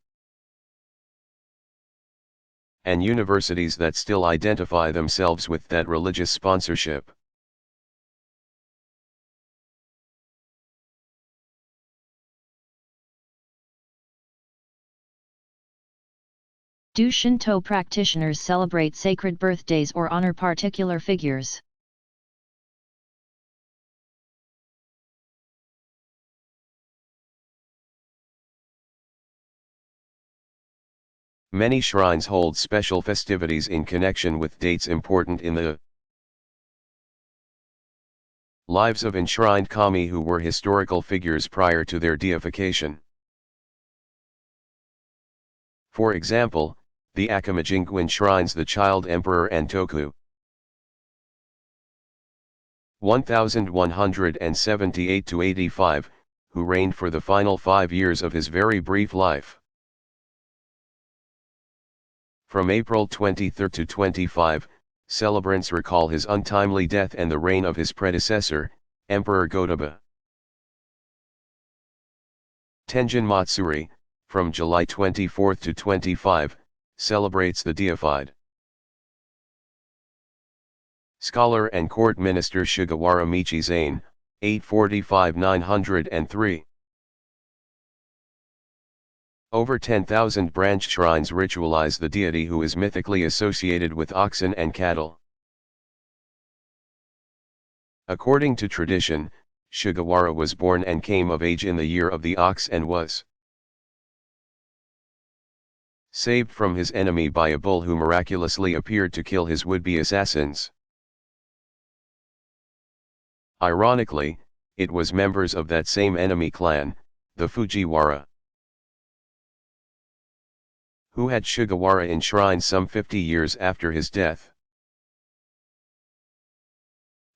Speaker 2: and universities that still identify themselves with that religious sponsorship.
Speaker 1: Do Shinto practitioners celebrate sacred birthdays or honor particular figures?
Speaker 2: Many shrines hold special festivities in connection with dates important in the lives of enshrined kami who were historical figures prior to their deification. For example, the Akamajingu enshrines the child emperor Antoku 1178–85, who reigned for the final 5 years of his very brief life. From April 23 to 25, celebrants recall his untimely death and the reign of his predecessor, Emperor Gotama. Tenjin Matsuri, from July 24 to 25, celebrates the deified scholar and court minister Sugawara Michizane, 845–903. Over 10,000 branch shrines ritualize the deity who is mythically associated with oxen and cattle. According to tradition, Sugawara was born and came of age in the year of the ox and was saved from his enemy by a bull who miraculously appeared to kill his would-be assassins. Ironically, it was members of that same enemy clan, the Fujiwara, who had Sugawara enshrined some 50 years after his death.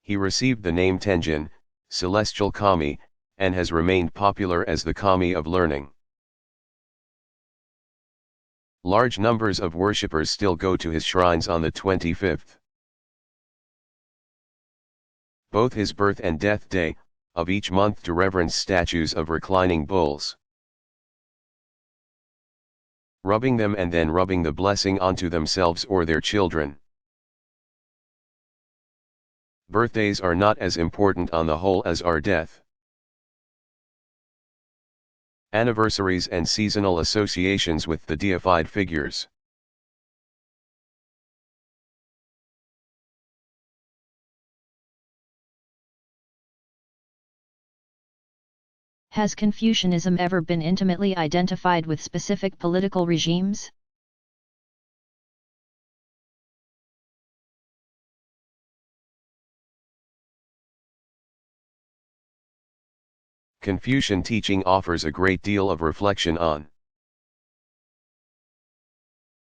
Speaker 2: He received the name Tenjin, celestial kami, and has remained popular as the kami of learning. Large numbers of worshippers still go to his shrines on the 25th. Both his birth and death day of each month to reverence statues of reclining bulls, rubbing them and then rubbing the blessing onto themselves or their children. Birthdays are not as important on the whole as are death, anniversaries and seasonal associations with the deified figures.
Speaker 1: Has Confucianism ever been intimately identified with specific political regimes?
Speaker 2: Confucian teaching offers a great deal of reflection on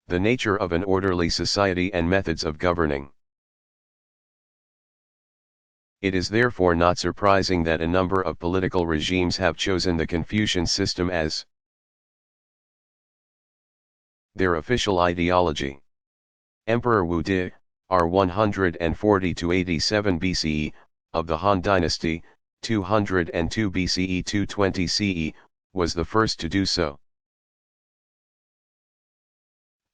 Speaker 2: the nature of an orderly society and methods of governing. It is therefore not surprising that a number of political regimes have chosen the Confucian system as their official ideology. Emperor Wu Di, r. 140–87 BCE, of the Han Dynasty, 202 BCE 220 CE, was the first to do so,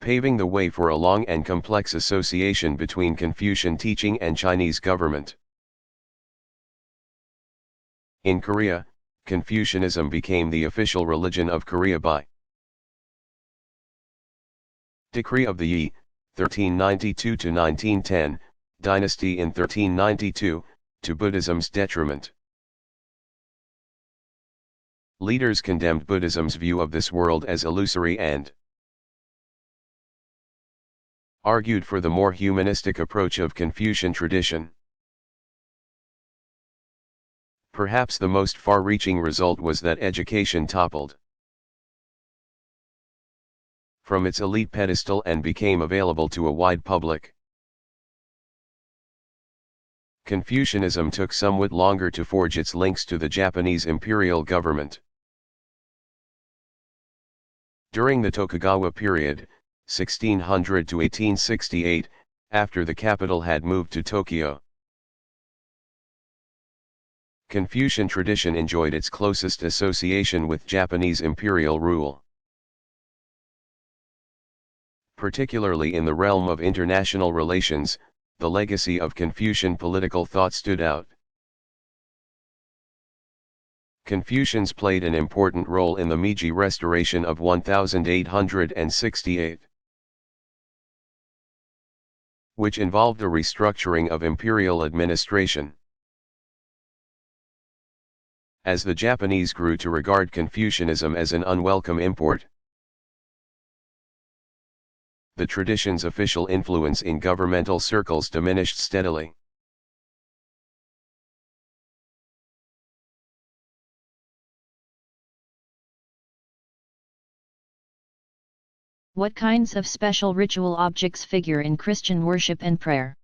Speaker 2: paving the way for a long and complex association between Confucian teaching and Chinese government. In Korea, Confucianism became the official religion of Korea by decree of the Yi, 1392–1910, dynasty in 1392, to Buddhism's detriment. Leaders condemned Buddhism's view of this world as illusory and argued for the more humanistic approach of Confucian tradition. Perhaps the most far-reaching result was that education toppled from its elite pedestal and became available to a wide public. Confucianism took somewhat longer to forge its links to the Japanese imperial government. During the Tokugawa period, 1600 to 1868, after the capital had moved to Tokyo, Confucian tradition enjoyed its closest association with Japanese imperial rule. Particularly in the realm of international relations, the legacy of Confucian political thought stood out. Confucians played an important role in the Meiji Restoration of 1868. which involved a restructuring of imperial administration. As the Japanese grew to regard Confucianism as an unwelcome import, the tradition's official influence in governmental circles diminished steadily.
Speaker 1: What kinds of special ritual objects figure in Christian worship and prayer?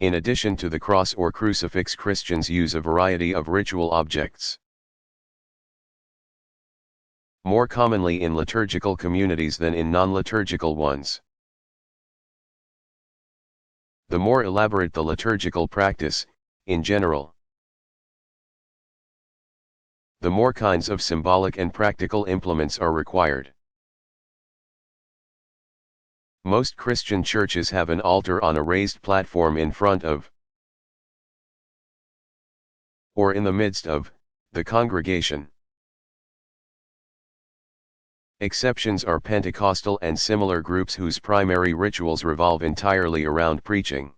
Speaker 2: In addition to the cross or crucifix, Christians use a variety of ritual objects. More commonly in liturgical communities than in non-liturgical ones. The more elaborate the liturgical practice, in general, the more kinds of symbolic and practical implements are required. Most Christian churches have an altar on a raised platform in front of, or in the midst of, the congregation. Exceptions are Pentecostal and similar groups whose primary rituals revolve entirely around preaching,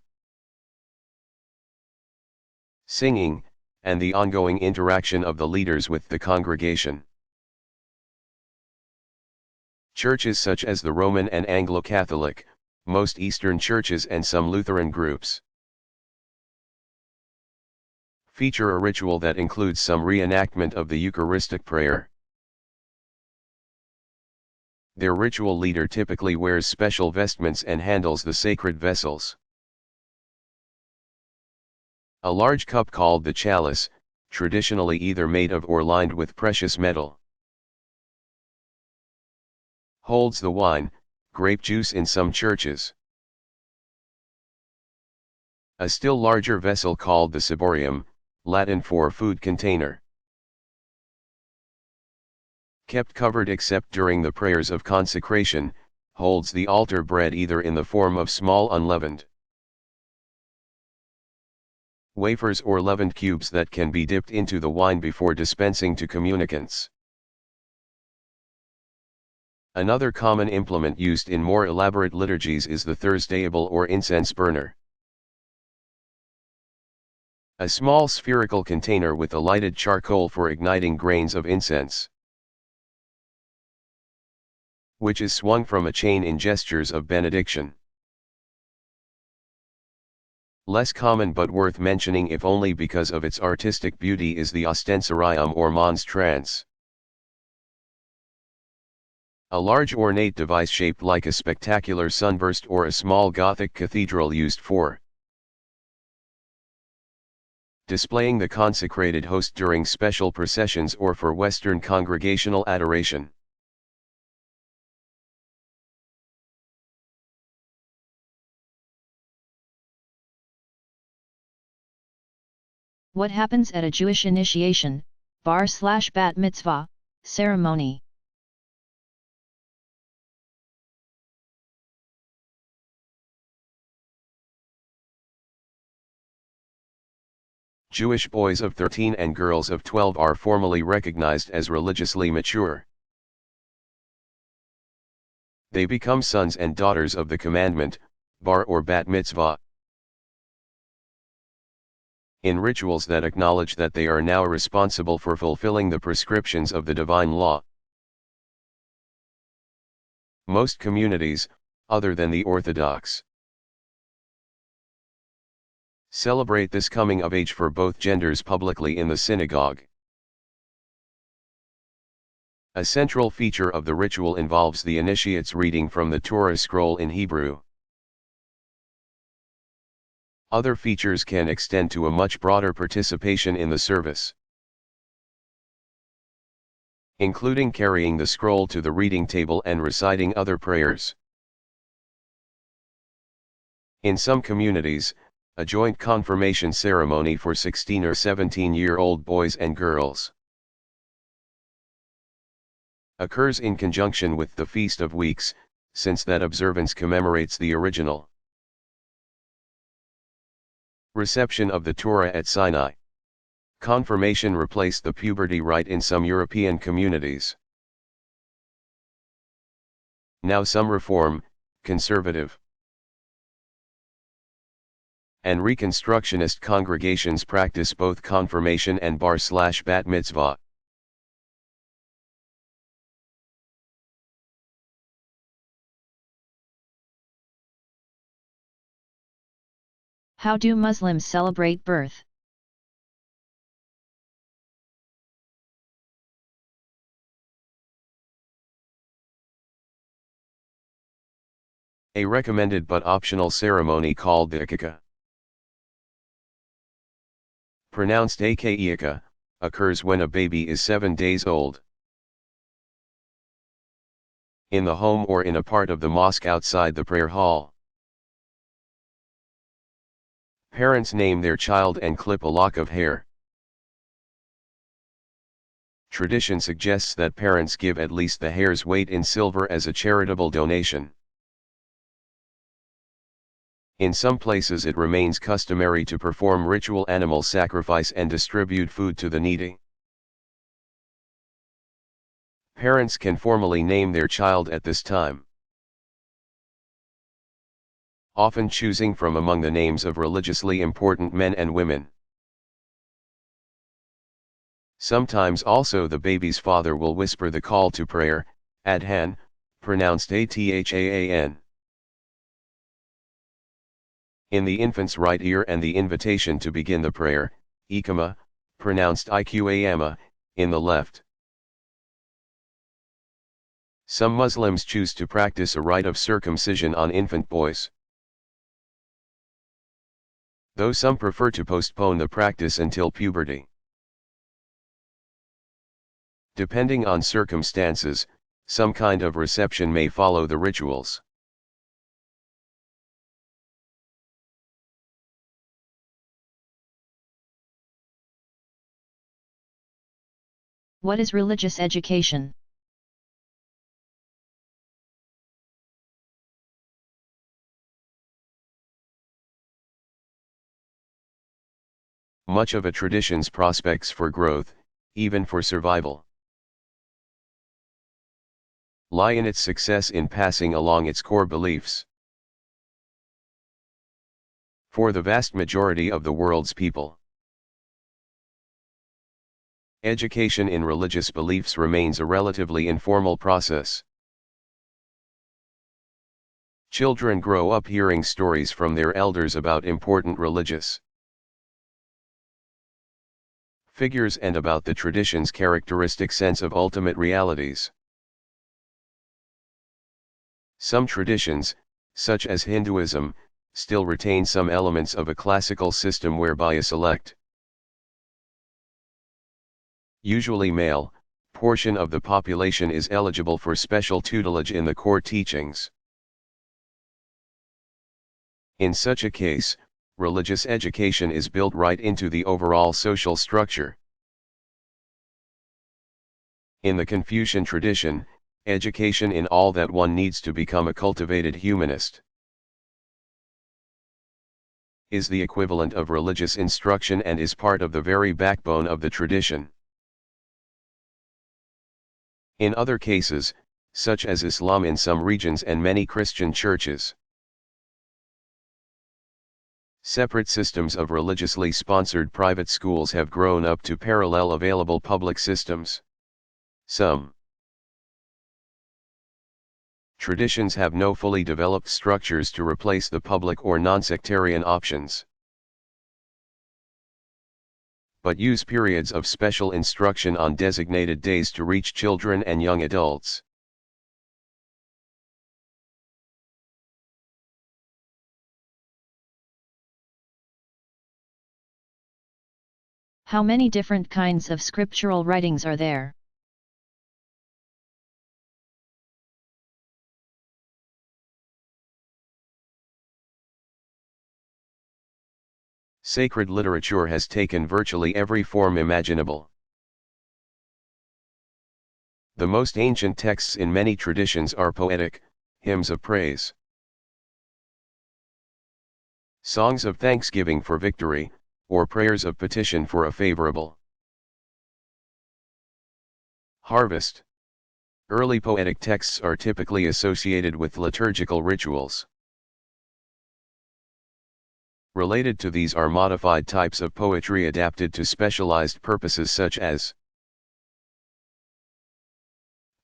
Speaker 2: singing, and the ongoing interaction of the leaders with the congregation. Churches such as the Roman and Anglo-Catholic, most Eastern churches and some Lutheran groups feature a ritual that includes some reenactment of the Eucharistic prayer. Their ritual leader typically wears special vestments and handles the sacred vessels. A large cup called the chalice, traditionally either made of or lined with precious metal, holds the wine, grape juice in some churches. A still larger vessel called the ciborium, Latin for food container, kept covered except during the prayers of consecration, holds the altar bread either in the form of small unleavened wafers or leavened cubes that can be dipped into the wine before dispensing to communicants. Another common implement used in more elaborate liturgies is the Thursdayable or incense burner. A small spherical container with a lighted charcoal for igniting grains of incense, which is swung from a chain in gestures of benediction. Less common but worth mentioning if only because of its artistic beauty is the ostensorium or monstrance. A large ornate device shaped like a spectacular sunburst or a small Gothic cathedral used for displaying the consecrated host during special processions or for Western congregational adoration.
Speaker 1: What happens at a Jewish initiation, bar/bat mitzvah, ceremony?
Speaker 2: Jewish boys of 13 and girls of 12 are formally recognized as religiously mature. They become sons and daughters of the commandment, bar or bat mitzvah, in rituals that acknowledge that they are now responsible for fulfilling the prescriptions of the divine law. Most communities, other than the Orthodox, celebrate this coming of age for both genders publicly in the synagogue. A central feature of the ritual involves the initiate's reading from the Torah scroll in Hebrew. Other features can extend to a much broader participation in the service, including carrying the scroll to the reading table and reciting other prayers. In some communities, a joint confirmation ceremony for 16 or 17-year-old boys and girls occurs in conjunction with the Feast of Weeks, since that observance commemorates the original reception of the Torah at Sinai. Confirmation replaced the puberty rite in some European communities. Now some Reform, Conservative, and Reconstructionist congregations practice both confirmation and bar/bat mitzvah.
Speaker 1: How do Muslims celebrate birth?
Speaker 2: A recommended but optional ceremony called the Aqiqah, pronounced Aqiqah, occurs when a baby is 7 days old. In the home or in a part of the mosque outside the prayer hall. Parents name their child and clip a lock of hair. Tradition suggests that parents give at least the hair's weight in silver as a charitable donation. In some places it remains customary to perform ritual animal sacrifice and distribute food to the needy. Parents can formally name their child at this time, often choosing from among the names of religiously important men and women. Sometimes also the baby's father will whisper the call to prayer, adhan, pronounced athaan. In the infant's right ear and the invitation to begin the prayer, iqama, pronounced iqama, in the left. Some Muslims choose to practice a rite of circumcision on infant boys, though some prefer to postpone the practice until puberty. Depending on circumstances, some kind of reception may follow the rituals.
Speaker 1: What is religious education?
Speaker 2: Much of a tradition's prospects for growth, even for survival, lie in its success in passing along its core beliefs. For the vast majority of the world's people, education in religious beliefs remains a relatively informal process. Children grow up hearing stories from their elders about important religious figures and about the tradition's characteristic sense of ultimate realities. Some traditions, such as Hinduism, still retain some elements of a classical system whereby a select, usually male, portion of the population is eligible for special tutelage in the core teachings. In such a case, religious education is built right into the overall social structure. In the Confucian tradition, education in all that one needs to become a cultivated humanist is the equivalent of religious instruction and is part of the very backbone of the tradition. In other cases, such as Islam in some regions and many Christian churches, separate systems of religiously sponsored private schools have grown up to parallel available public systems. Some traditions have no fully developed structures to replace the public or non-sectarian options, but use periods of special instruction on designated days to reach children and young adults.
Speaker 1: How many different kinds of scriptural writings are there?
Speaker 2: Sacred literature has taken virtually every form imaginable. The most ancient texts in many traditions are poetic, hymns of praise, songs of thanksgiving for victory, or prayers of petition for a favorable harvest. Early poetic texts are typically associated with liturgical rituals. Related to these are modified types of poetry adapted to specialized purposes such as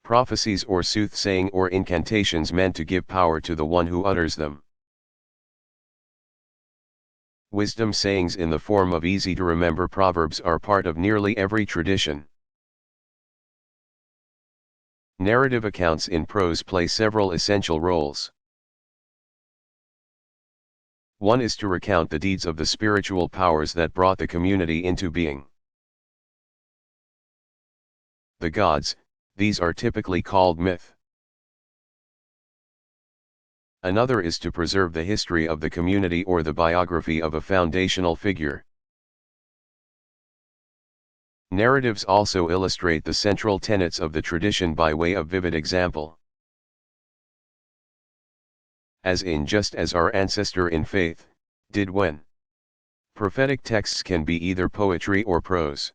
Speaker 2: prophecies or soothsaying or incantations meant to give power to the one who utters them. Wisdom sayings in the form of easy-to-remember proverbs are part of nearly every tradition. Narrative accounts in prose play several essential roles. One is to recount the deeds of the spiritual powers that brought the community into being. The gods, these are typically called myth. Another is to preserve the history of the community or the biography of a foundational figure. Narratives also illustrate the central tenets of the tradition by way of vivid example. As in just as our ancestor in faith did when. Prophetic texts can be either poetry or prose.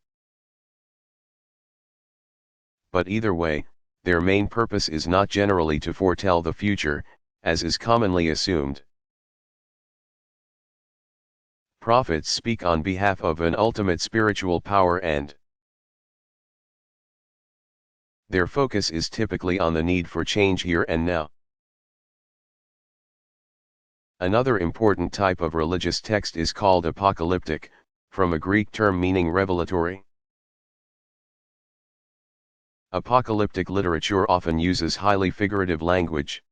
Speaker 2: But either way, their main purpose is not generally to foretell the future, as is commonly assumed. Prophets speak on behalf of an ultimate spiritual power and their focus is typically on the need for change here and now. Another important type of religious text is called apocalyptic, from a Greek term meaning revelatory. Apocalyptic literature often uses highly figurative language,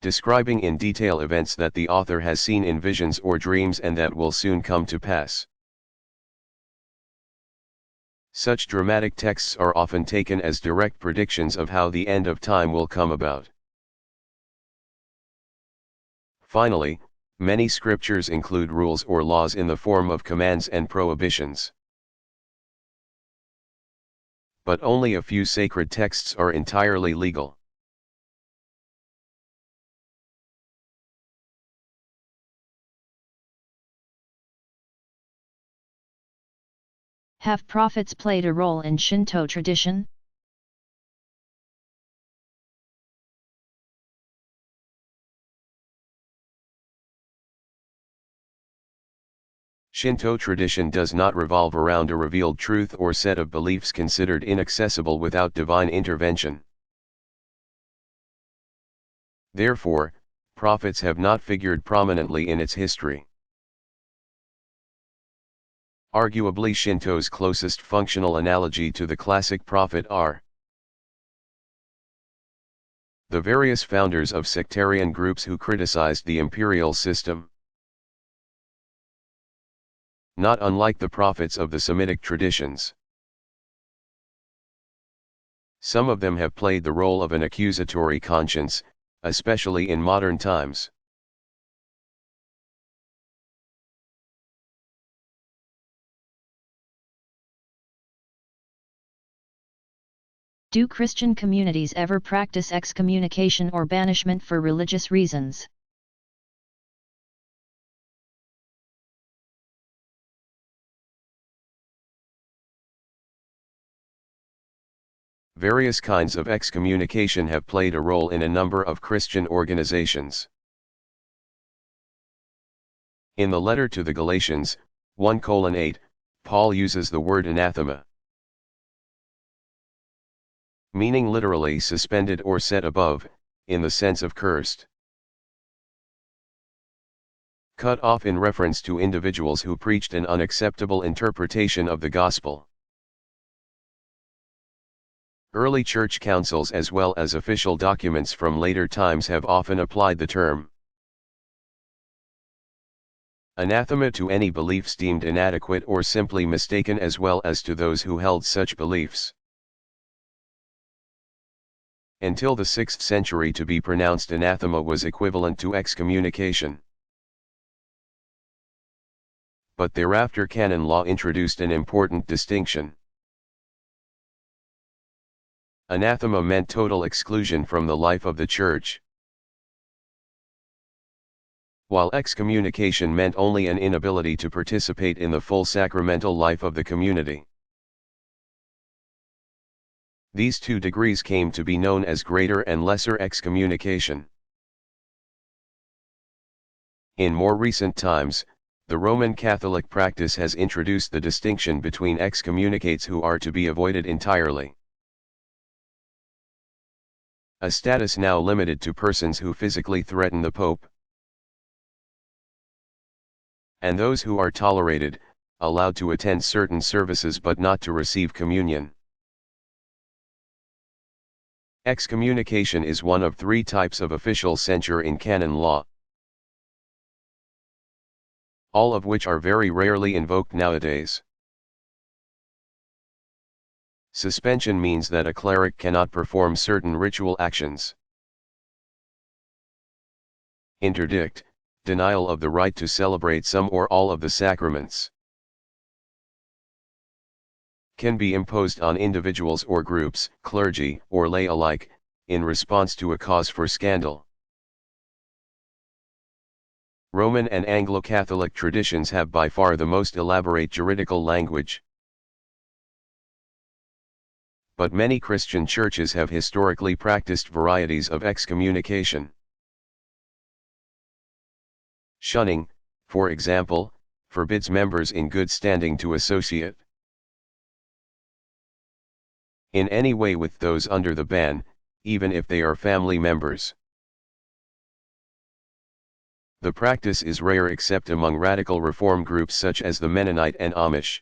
Speaker 2: describing in detail events that the author has seen in visions or dreams and that will soon come to pass. Such dramatic texts are often taken as direct predictions of how the end of time will come about. Finally, many scriptures include rules or laws in the form of commands and prohibitions. But only a few sacred texts are entirely legal.
Speaker 1: Have prophets played a role in Shinto tradition?
Speaker 2: Shinto tradition does not revolve around a revealed truth or set of beliefs considered inaccessible without divine intervention. Therefore, prophets have not figured prominently in its history. Arguably Shinto's closest functional analogy to the classic prophet are the various founders of sectarian groups who criticized the imperial system. Not unlike the prophets of the Semitic traditions. Some of them have played the role of an accusatory conscience, especially in modern times.
Speaker 1: Do Christian communities ever practice excommunication or banishment for religious reasons?
Speaker 2: Various kinds of excommunication have played a role in a number of Christian organizations. In the letter to the Galatians, 1:8, Paul uses the word anathema, meaning literally suspended or set above, in the sense of cursed. Cut off in reference to individuals who preached an unacceptable interpretation of the gospel. Early church councils as well as official documents from later times have often applied the term anathema to any beliefs deemed inadequate or simply mistaken, as well as to those who held such beliefs. Until the 6th century, to be pronounced anathema was equivalent to excommunication. But thereafter canon law introduced an important distinction. Anathema meant total exclusion from the life of the church. while excommunication meant only an inability to participate in the full sacramental life of the community. These two degrees came to be known as greater and lesser excommunication. In more recent times, the Roman Catholic practice has introduced the distinction between excommunicates who are to be avoided entirely, a status now limited to persons who physically threaten the Pope, and those who are tolerated, allowed to attend certain services but not to receive communion. Excommunication is one of three types of official censure in canon law, all of which are very rarely invoked nowadays. Suspension means that a cleric cannot perform certain ritual actions. Interdict, denial of the right to celebrate some or all of the sacraments, can be imposed on individuals or groups, clergy or lay alike, in response to a cause for scandal. Roman and Anglo-Catholic traditions have by far the most elaborate juridical language, but many Christian churches have historically practiced varieties of excommunication. Shunning, for example, forbids members in good standing to associate in any way with those under the ban, even if they are family members. The practice is rare except among radical reform groups such as the Mennonite and Amish.